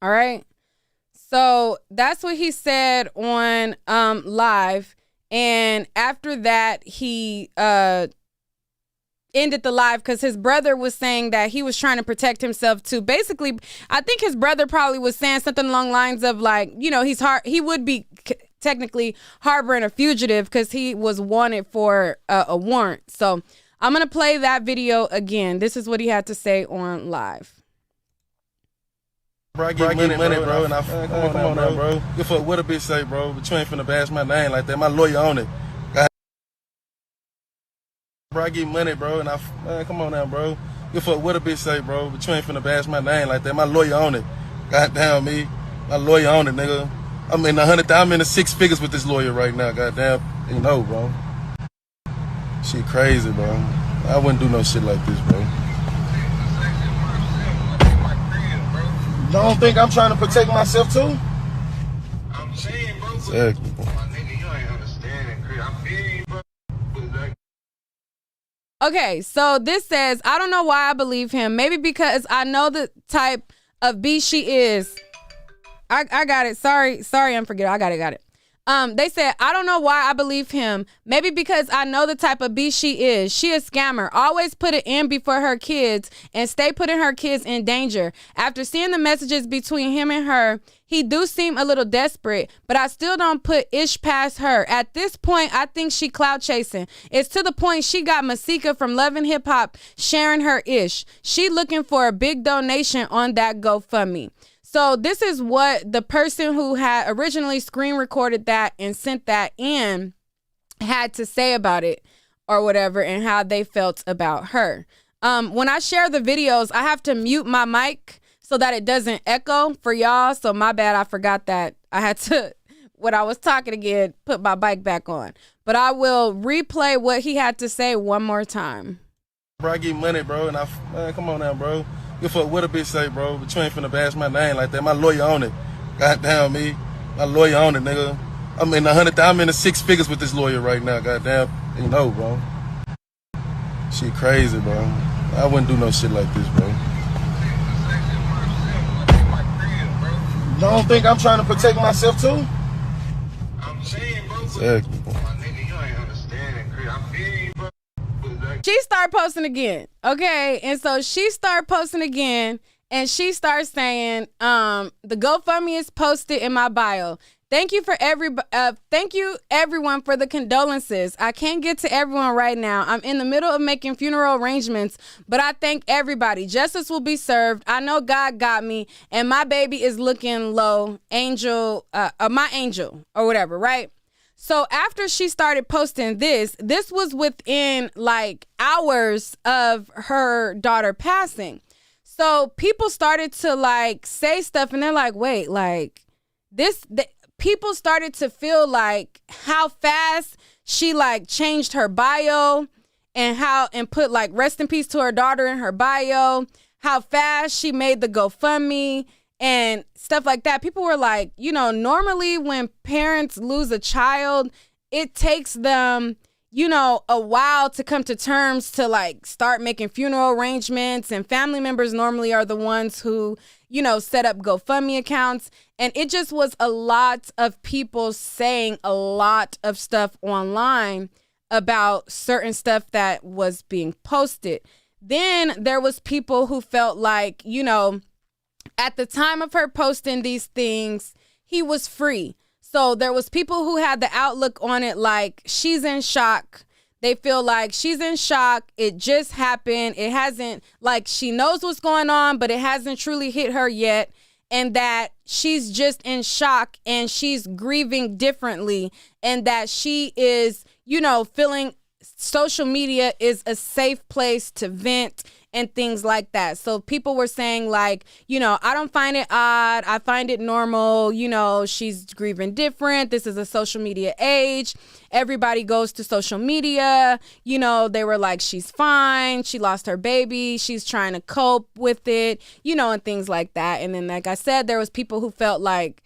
All right. So that's what he said on live. And after that, he ended the live because his brother was saying that he was trying to protect himself too. Basically, I think his brother probably was saying something along the lines of like, you know, he would be technically harboring a fugitive because he was wanted for a warrant. So I'm going to play that video again. This is what he had to say on live. Bro, I get money, bro, and come on now, bro. Good fuck what a bitch say, bro, but you ain't finna bash my name like that. My lawyer on it. Bro, I get money, bro, and come on now, bro. Good fuck what a bitch say, bro, but you ain't finna bash my name like that. My lawyer on it. Goddamn me. My lawyer on it, nigga. I'm in the six figures with this lawyer right now, goddamn. You know, bro. She crazy, bro. I wouldn't do no shit like this, bro. Don't think I'm trying to protect myself too? I'm saying, bro. Exactly. Okay, so this says, I don't know why I believe him. Maybe because I know the type of beast she is. I got it. Sorry, unforgettable. I got it. They said, I don't know why I believe him. Maybe because I know the type of beast she is. She a scammer. Always put it in before her kids and stay putting her kids in danger. After seeing the messages between him and her, he do seem a little desperate, but I still don't put ish past her. At this point, I think she clout chasing. It's to the point she got Masika from Love and Hip Hop sharing her ish. She looking for a big donation on that GoFundMe. So this is what the person who had originally screen recorded that and sent that in had to say about it or whatever and how they felt about her. When I share the videos, I have to mute my mic so that it doesn't echo for y'all. So my bad, I forgot that. I had to, when I was talking again, put my mic back on. But I will replay what he had to say one more time. Bro, I get money, bro, and come on now, bro. Good fuck what a bitch say, bro, but you ain't finna bash my name like that. My lawyer on it. Goddamn me. My lawyer on it, nigga. I'm in the six figures with this lawyer right now, goddamn. You know, bro. She crazy, bro. I wouldn't do no shit like this, bro. Don't think I'm trying to protect myself too? I'm saying, bro. Exactly. She started posting again, okay? And so she started posting again, and she starts saying, the GoFundMe is posted in my bio. Thank you everyone for the condolences. I can't get to everyone right now. I'm in the middle of making funeral arrangements, but I thank everybody. Justice will be served. I know God got me, and my baby is looking low. Angel, my angel, or whatever, right? So after she started posting this was within like hours of her daughter passing. So people started to like say stuff, and they're like, wait, like people started to feel like how fast she like changed her bio and put like rest in peace to her daughter in her bio, how fast she made the GoFundMe and stuff like that. People were like, you know, normally when parents lose a child, it takes them, you know, a while to come to terms to like start making funeral arrangements, and family members normally are the ones who, you know, set up GoFundMe accounts. And it just was a lot of people saying a lot of stuff online about certain stuff that was being posted. Then there was people who felt like, you know, at the time of her posting these things, he was free. So there was people who had the outlook on it like she's in shock. They feel like she's in shock. It just happened. It hasn't, like, she knows what's going on, but it hasn't truly hit her yet. And that she's just in shock and she's grieving differently. And that she is, you know, feeling social media is a safe place to vent and things like that. So people were saying like, you know, I don't find it odd. I find it normal. You know, she's grieving different. This is a social media age. Everybody goes to social media. You know, they were like, she's fine. She lost her baby. She's trying to cope with it, you know, and things like that. And then, like I said, there was people who felt like,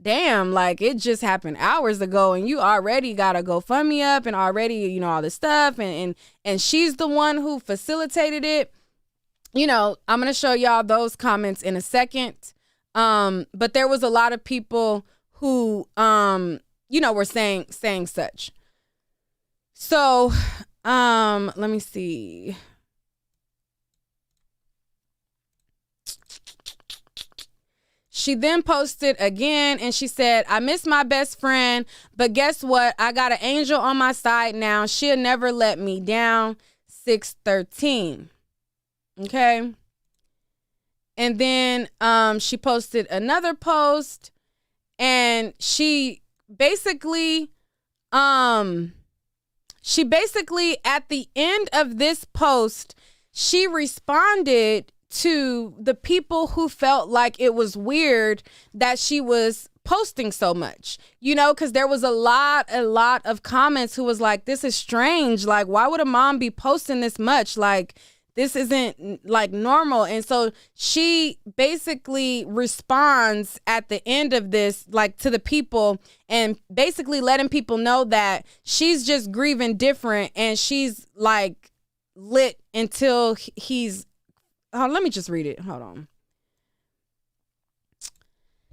damn, like it just happened hours ago and you already got a GoFundMe up and already, you know, all this stuff. And she's the one who facilitated it. You know, I'm going to show y'all those comments in a second. But there was a lot of people who, you know, were saying such. So, let me see. She then posted again and she said, I miss my best friend, but guess what? I got an angel on my side now. She'll never let me down. 6/13. Okay. And then she posted another post and she basically at the end of this post, she responded to the people who felt like it was weird that she was posting so much, you know, because there was a lot of comments who was like, this is strange. Like, why would a mom be posting this much? Like, this isn't like normal. And so she basically responds at the end of this, like to the people and basically letting people know that she's just grieving different and she's like lit until he's, let me just read it. Hold on.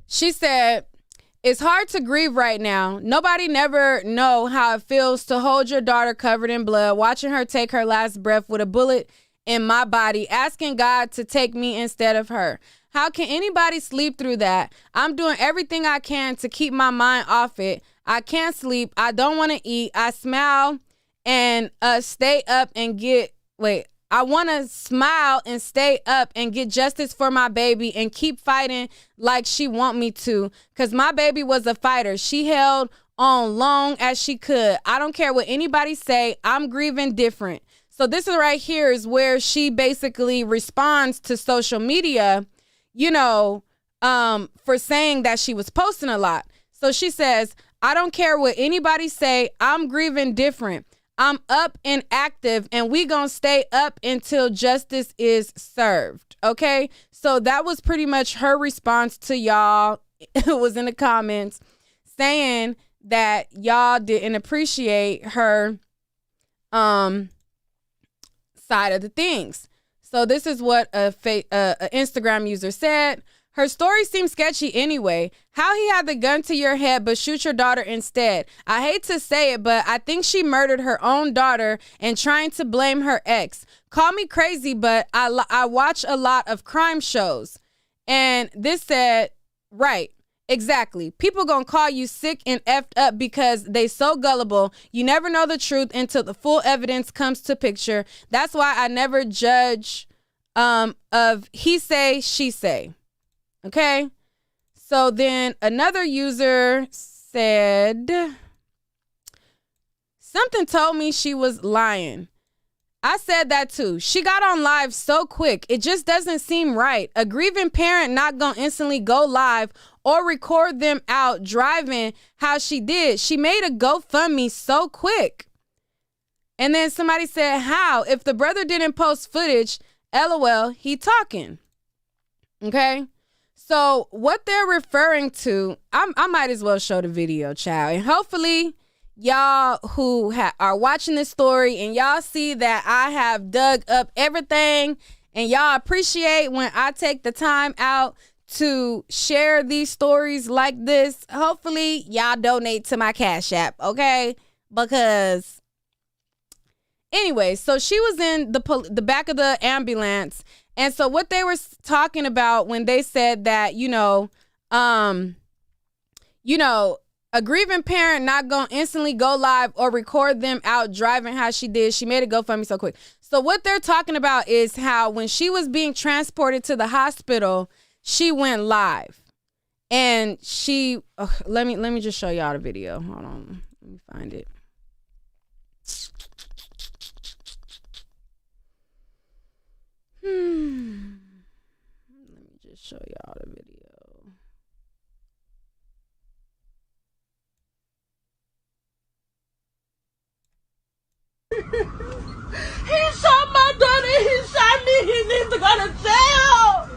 She said, it's hard to grieve right now. Nobody never know how it feels to hold your daughter covered in blood, watching her take her last breath with a bullet in my body, asking God to take me instead of her. How can anybody sleep through that? I'm doing everything I can to keep my mind off it. I can't sleep. I don't want to eat. I smile and stay up and I want to smile and stay up and get justice for my baby and keep fighting like she want me to, because my baby was a fighter. She held on long as she could. I don't care what anybody say. I'm grieving different. So this is right here is where she basically responds to social media, you know, for saying that she was posting a lot. So she says, I don't care what anybody say. I'm grieving different. I'm up and active, and we gonna stay up until justice is served. Okay, so that was pretty much her response to y'all. It was in the comments saying that y'all didn't appreciate her side of the things. So this is what a Instagram user said. Her story seems sketchy anyway. How he had the gun to your head but shoot your daughter instead. I hate to say it, but I think she murdered her own daughter and trying to blame her ex. Call me crazy, but I watch a lot of crime shows. And this said, right, exactly. People gonna call you sick and effed up because they so gullible. You never know the truth until the full evidence comes to picture. That's why I never judge of he say, she say. Okay, so then another user said, Something told me she was lying. I said that too. She got on live so quick. It just doesn't seem right. A grieving parent not gonna instantly go live or record them out driving how she did. She made a GoFundMe so quick. And then somebody said, how? If the brother didn't post footage, LOL, he talking. Okay? So what they're referring to, I might as well show the video, child. And hopefully y'all who are watching this story and y'all see that I have dug up everything and y'all appreciate when I take the time out to share these stories like this. Hopefully y'all donate to my Cash App, okay? Because anyway, so she was in the back of the ambulance. And so what they were talking about when they said that, a grieving parent not going to instantly go live or record them out driving how she did. She made a GoFundMe so quick. So what they're talking about is how when she was being transported to the hospital, she went live. And she, let me just show y'all the video. Hold on. Let me find it. Let me just show y'all the video. He shot my daughter. He shot me. He needs to go to jail.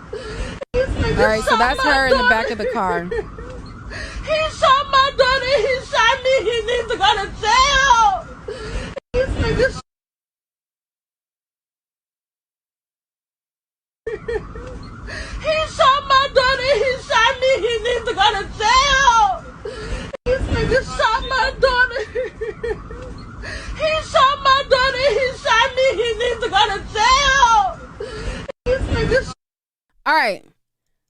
All right, so that's her in the back of the car. He shot my daughter. He shot me. He needs to go to jail. This nigga. He shot my daughter. He shot me. He needs to go to jail. This nigga shot my daughter. He shot my daughter. He shot me. He needs to go to jail. This nigga. All right.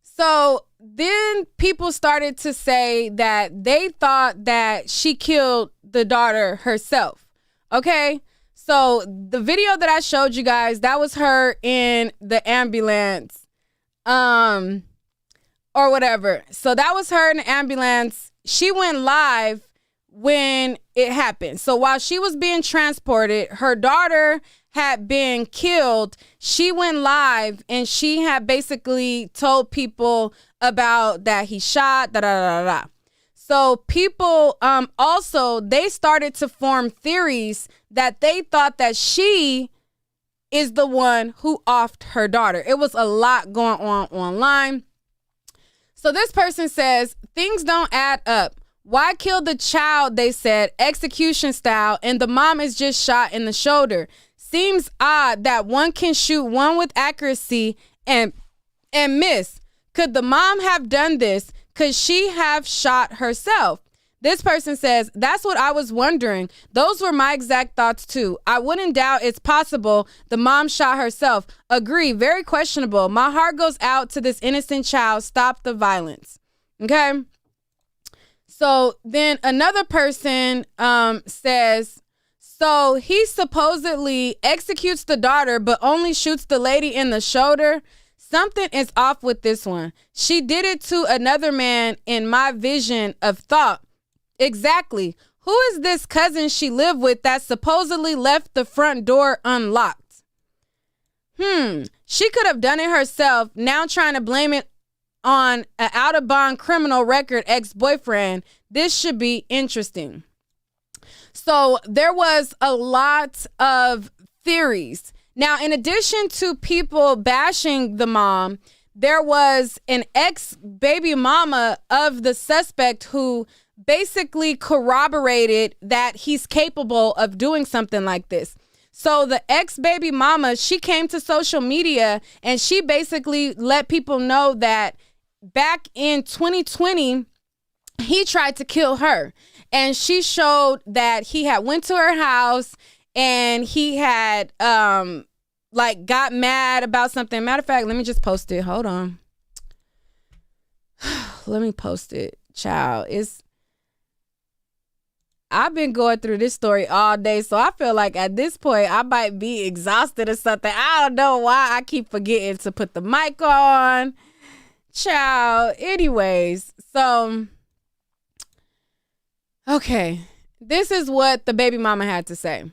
So then people started to say that they thought that she killed the daughter herself. Okay. So the video that I showed you guys, that was her in the ambulance, or whatever. So that was her in the ambulance. She went live when it happened. So while she was being transported, her daughter had been killed. She went live and she had basically told people about that he shot, da da da da. So people also, they started to form theories that they thought that she is the one who offed her daughter. It was a lot going on online. So this person says, things don't add up. Why kill the child, they said, execution style, and the mom is just shot in the shoulder. Seems odd that one can shoot one with accuracy and miss. Could the mom have done this? Could she have shot herself? This person says, that's what I was wondering. Those were my exact thoughts too. I wouldn't doubt it's possible the mom shot herself. Agree, very questionable. My heart goes out to this innocent child. Stop the violence. Okay. So then another person says, so he supposedly executes the daughter, but only shoots the lady in the shoulder. Something is off with this one. She did it to another man in my vision of thought. Exactly. Who is this cousin she lived with that supposedly left the front door unlocked? She could have done it herself, now trying to blame it on an out-of-bond criminal record ex-boyfriend. This should be interesting. So there was a lot of theories. Now, in addition to people bashing the mom, there was an ex-baby mama of the suspect who basically corroborated that he's capable of doing something like this. So the ex-baby mama, she came to social media and she basically let people know that back in 2020, he tried to kill her. And she showed that he had went to her house and he had got mad about something. Matter of fact, let me just post it. Hold on. Let me post it. Child, I've been going through this story all day, so I feel like at this point I might be exhausted or something. I don't know why I keep forgetting to put the mic on. Child, anyways, so okay. this is what the baby mama had to say.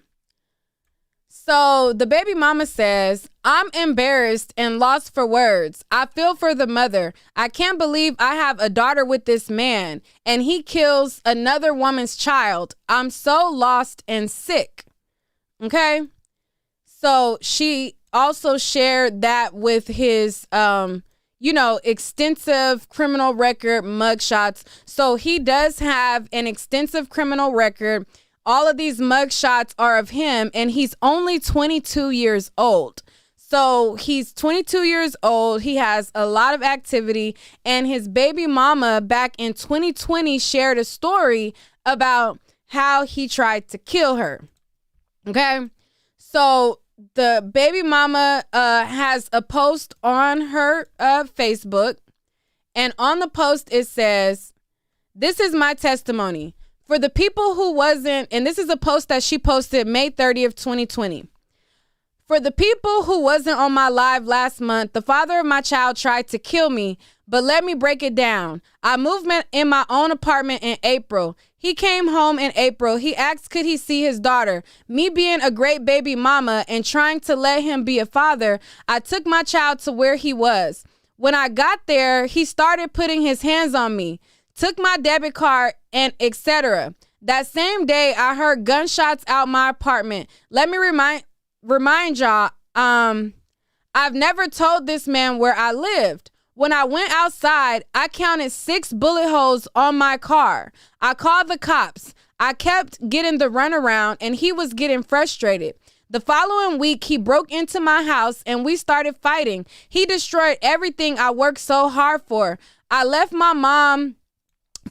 So the baby mama says, I'm embarrassed and lost for words. I feel for the mother. I can't believe I have a daughter with this man and he kills another woman's child. I'm so lost and sick. Okay. So she also shared that with his, extensive criminal record mugshots. So he does have an extensive criminal record. All of these mugshots are of him, and he's only 22 years old. So he's 22 years old. He has a lot of activity, and his baby mama back in 2020 shared a story about how he tried to kill her. Okay. So the baby mama has a post on her Facebook, and on the post it says, "This is my testimony. For the people who wasn't," and this is a post that she posted May 30th, 2020. "For the people who wasn't on my live last month, the father of my child tried to kill me, but let me break it down. I moved in my own apartment in April. He came home in April. He asked could he see his daughter. Me being a great baby mama and trying to let him be a father, I took my child to where he was. When I got there, he started putting his hands on me, took my debit card, and etc. That same day, I heard gunshots out my apartment. Let me remind y'all, I've never told this man where I lived. When I went outside, I counted 6 bullet holes on my car. I called the cops. I kept getting the runaround, and he was getting frustrated. The following week, he broke into my house, and we started fighting. He destroyed everything I worked so hard for. I left my mom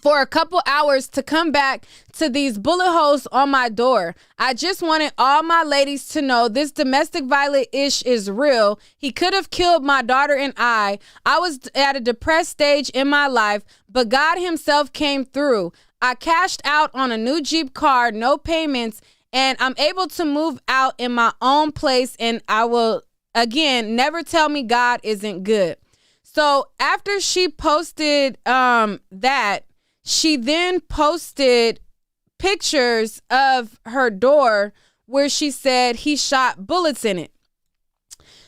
for a couple hours to come back to these bullet holes on my door. I just wanted all my ladies to know this domestic violence ish is real. He could have killed my daughter and I was at a depressed stage in my life, but God himself came through. I cashed out on a new Jeep car, no payments, and I'm able to move out in my own place, and I will, again, never tell me God isn't good." So after she posted that, she then posted pictures of her door where she said he shot bullets in it.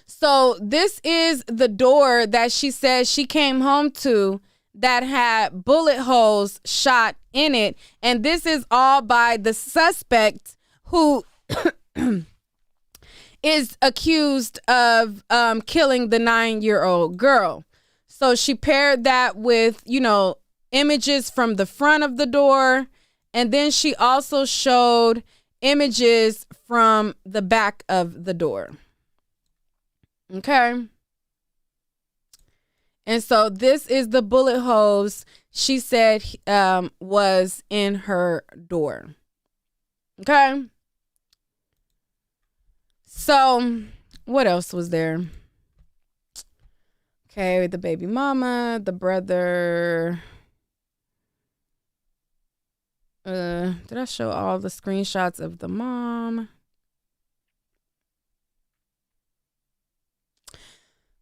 So this is the door that she says she came home to that had bullet holes shot in it. And this is all by the suspect who is accused of killing the 9-year-old girl. So she paired that with, images from the front of the door, and then she also showed images from the back of the door. Okay. And so this is the bullet holes she said was in her door. Okay. So what else was there? Okay, the baby mama, the brother. Did I show all the screenshots of the mom?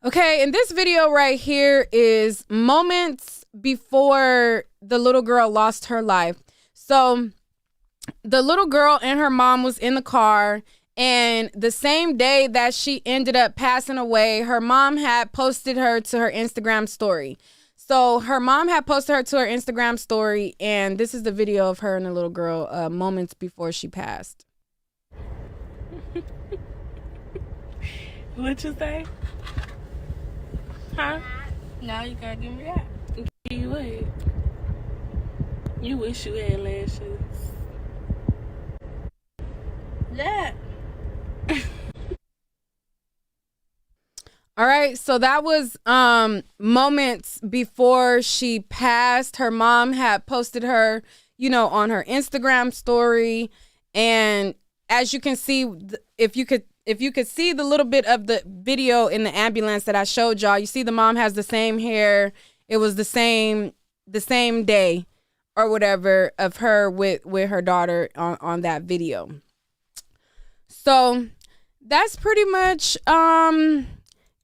Okay, and this video right here is moments before the little girl lost her life. So the little girl and her mom was in the car, and the same day that she ended up passing away, her mom had posted her to her Instagram story. So her mom had posted her to her Instagram story, and this is the video of her and the little girl moments before she passed. What you say? Huh? Now you gotta give me that. Give you what? You wish you had lashes. That. All right, so that was moments before she passed. Her mom had posted her, on her Instagram story, and as you can see, if you could see the little bit of the video in the ambulance that I showed y'all, you see the mom has the same hair. It was the same day or whatever of her with her daughter on that video. So that's pretty much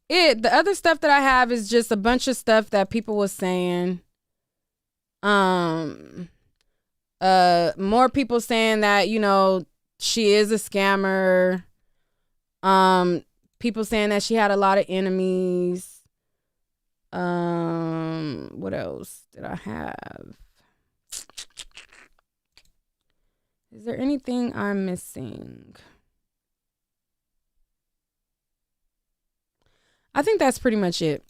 it. The other stuff that I have is just a bunch of stuff that people was saying. More people saying that, you know, she is a scammer. People saying that she had a lot of enemies. What else did I have? Is there anything I'm missing? I think that's pretty much it.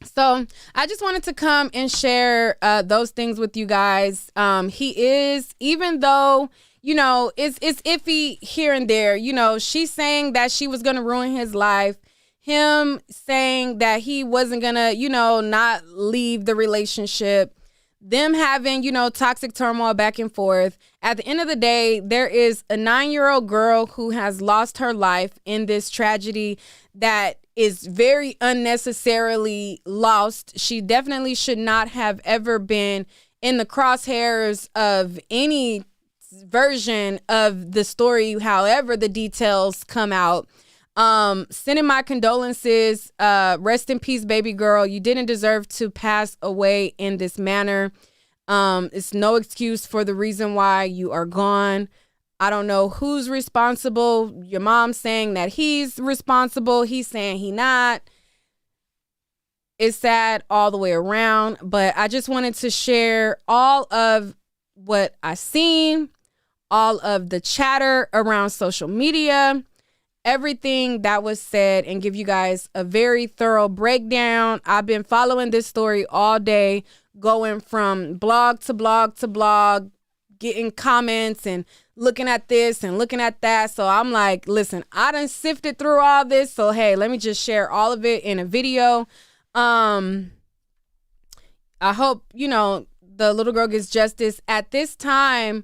So I just wanted to come and share those things with you guys. He is, even though, you know, it's iffy here and there, you know, she's saying that she was going to ruin his life. Him saying that he wasn't going to, you know, not leave the relationship. Them having, you know, toxic turmoil back and forth. At the end of the day, there is a 9-year-old girl who has lost her life in this tragedy that is very unnecessarily lost. She definitely should not have ever been in the crosshairs of any version of the story, however the details come out. Sending my condolences. Rest in peace, baby girl. You didn't deserve to pass away in this manner. It's no excuse for the reason why you are gone. I don't know who's responsible. Your mom's saying that he's responsible. He's saying he not. It's sad all the way around, but I just wanted to share all of what I seen, all of the chatter around social media, everything that was said, and give you guys a very thorough breakdown. I've been following this story all day, going from blog to blog to blog, getting comments and looking at this and looking at that. So I'm like, listen, I done sifted through all this. So, hey, let me just share all of it in a video. I hope, you know, the little girl gets justice. At this time,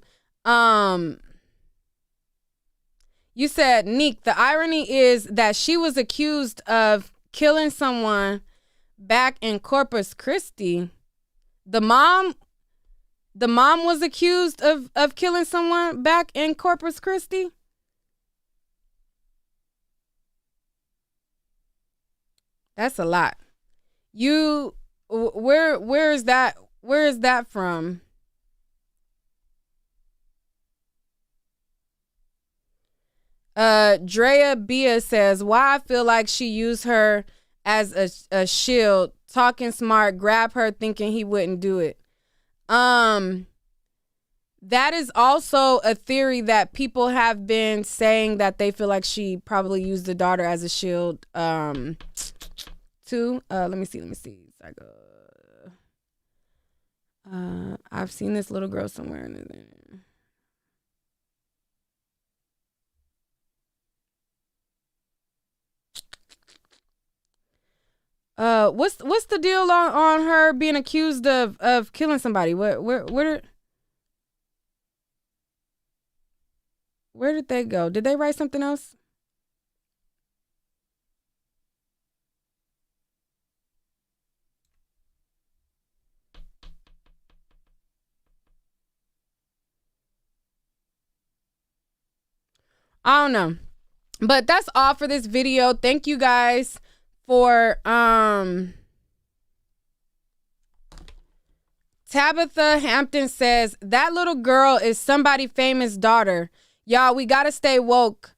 you said, Neek, the irony is that she was accused of killing someone back in Corpus Christi. The mom was accused of killing someone back in Corpus Christi. That's a lot. Where is that? Where is that from? Drea Bia says, why I feel like she used her as a shield, talking smart, grab her thinking he wouldn't do it. That is also a theory that people have been saying, that they feel like she probably used the daughter as a shield, too. Let me see. I've seen this little girl somewhere in there. What's the deal on her being accused of killing somebody? Where did they go? Did they write something else? I don't know. But that's all for this video. Thank you guys for Tabitha Hampton says, that little girl is somebody famous daughter. Y'all, we gotta stay woke.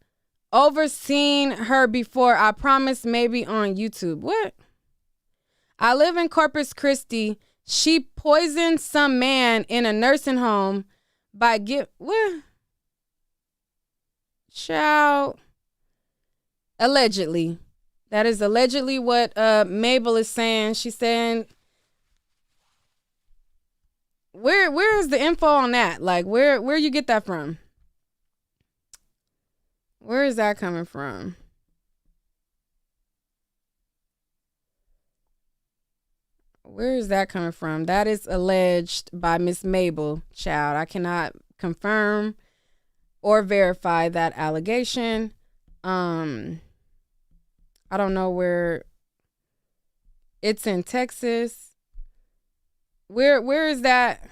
Overseen her before, I promise, maybe on YouTube. What? I live in Corpus Christi. She poisoned some man in a nursing home by what? Child. Allegedly. That is allegedly what Mabel is saying. She's saying, where is the info on that? Like, where you get that from? Where is that coming from? Where is that coming from? That is alleged by Miss Mabel. Child, I cannot confirm or verify that allegation. I don't know where. It's in Texas. Where is that?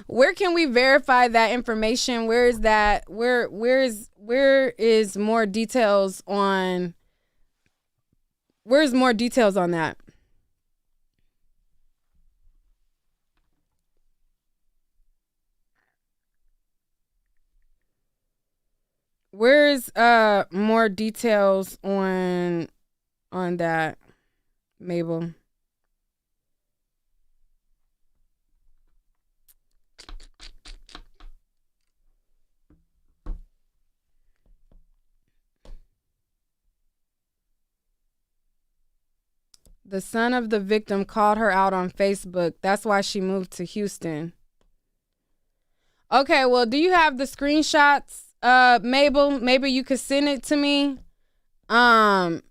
Where can we verify that information? Where is that? Where is more details on? Where's more details on that? Where's more details on that, Mabel? The son of the victim called her out on Facebook. That's why she moved to Houston. Okay, well, do you have the screenshots, Mabel? Maybe you could send it to me. Send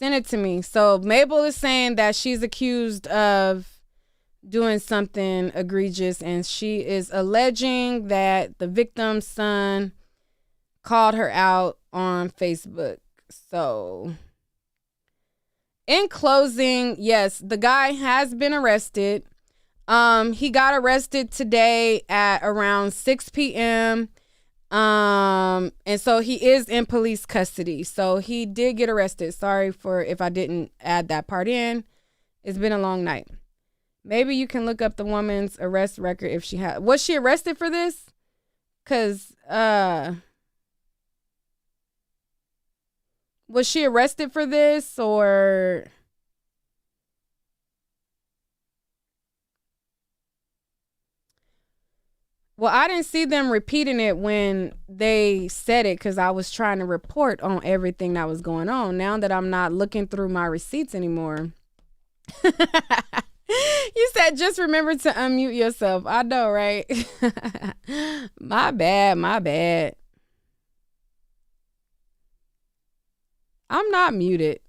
it to me. So Mabel is saying that she's accused of doing something egregious, and she is alleging that the victim's son called her out on Facebook. So, in closing, yes, the guy has been arrested. He got arrested today at around 6 p.m. And so he is in police custody. So he did get arrested. Sorry for if I didn't add that part in. It's been a long night. Maybe you can look up the woman's arrest record if she had. Was she arrested for this? Because, was she arrested for this or? Well, I didn't see them repeating it when they said it because I was trying to report on everything that was going on. Now that I'm not looking through my receipts anymore. You said just remember to unmute yourself. I know, right? My bad. I'm not muted.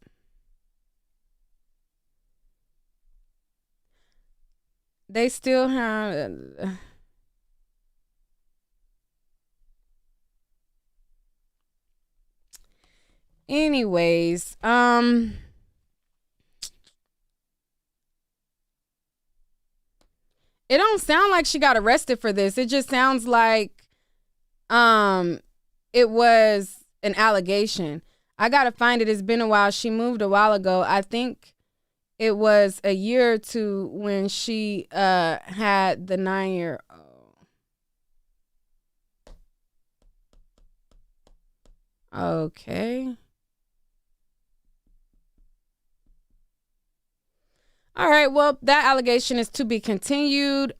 They still have. Anyways, it don't sound like she got arrested for this. It just sounds like it was an allegation. I gotta find it. It's been a while. She moved a while ago. I think it was a year or two when she had the 9-year-old. Okay. All right, well, that allegation is to be continued.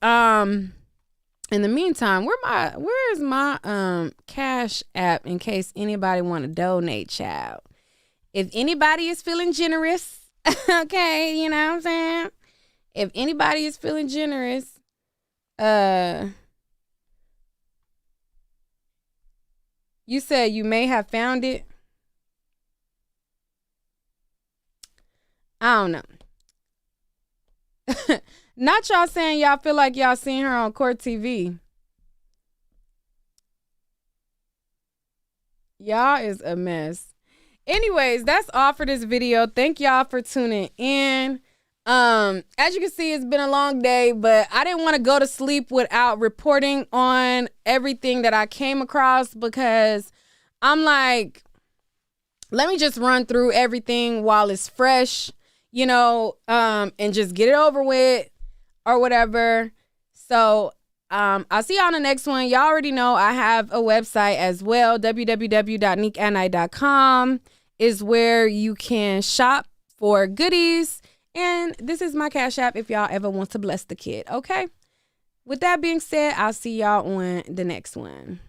In the meantime, where is my Cash App in case anybody want to donate, child? If anybody is feeling generous, okay, you know what I'm saying? If anybody is feeling generous, you said you may have found it. I don't know. Not y'all saying y'all feel like y'all seen her on Court TV. Y'all is a mess. Anyways, that's all for this video. Thank y'all for tuning in. As you can see, it's been a long day, but I didn't want to go to sleep without reporting on everything that I came across because I'm like, let me just run through everything while it's fresh. You know, and just get it over with or whatever. So I'll see y'all on the next one. Y'all already know I have a website as well. www.neekandnight.com is where you can shop for goodies. And this is my Cash App if y'all ever want to bless the kid. Okay. With that being said, I'll see y'all on the next one.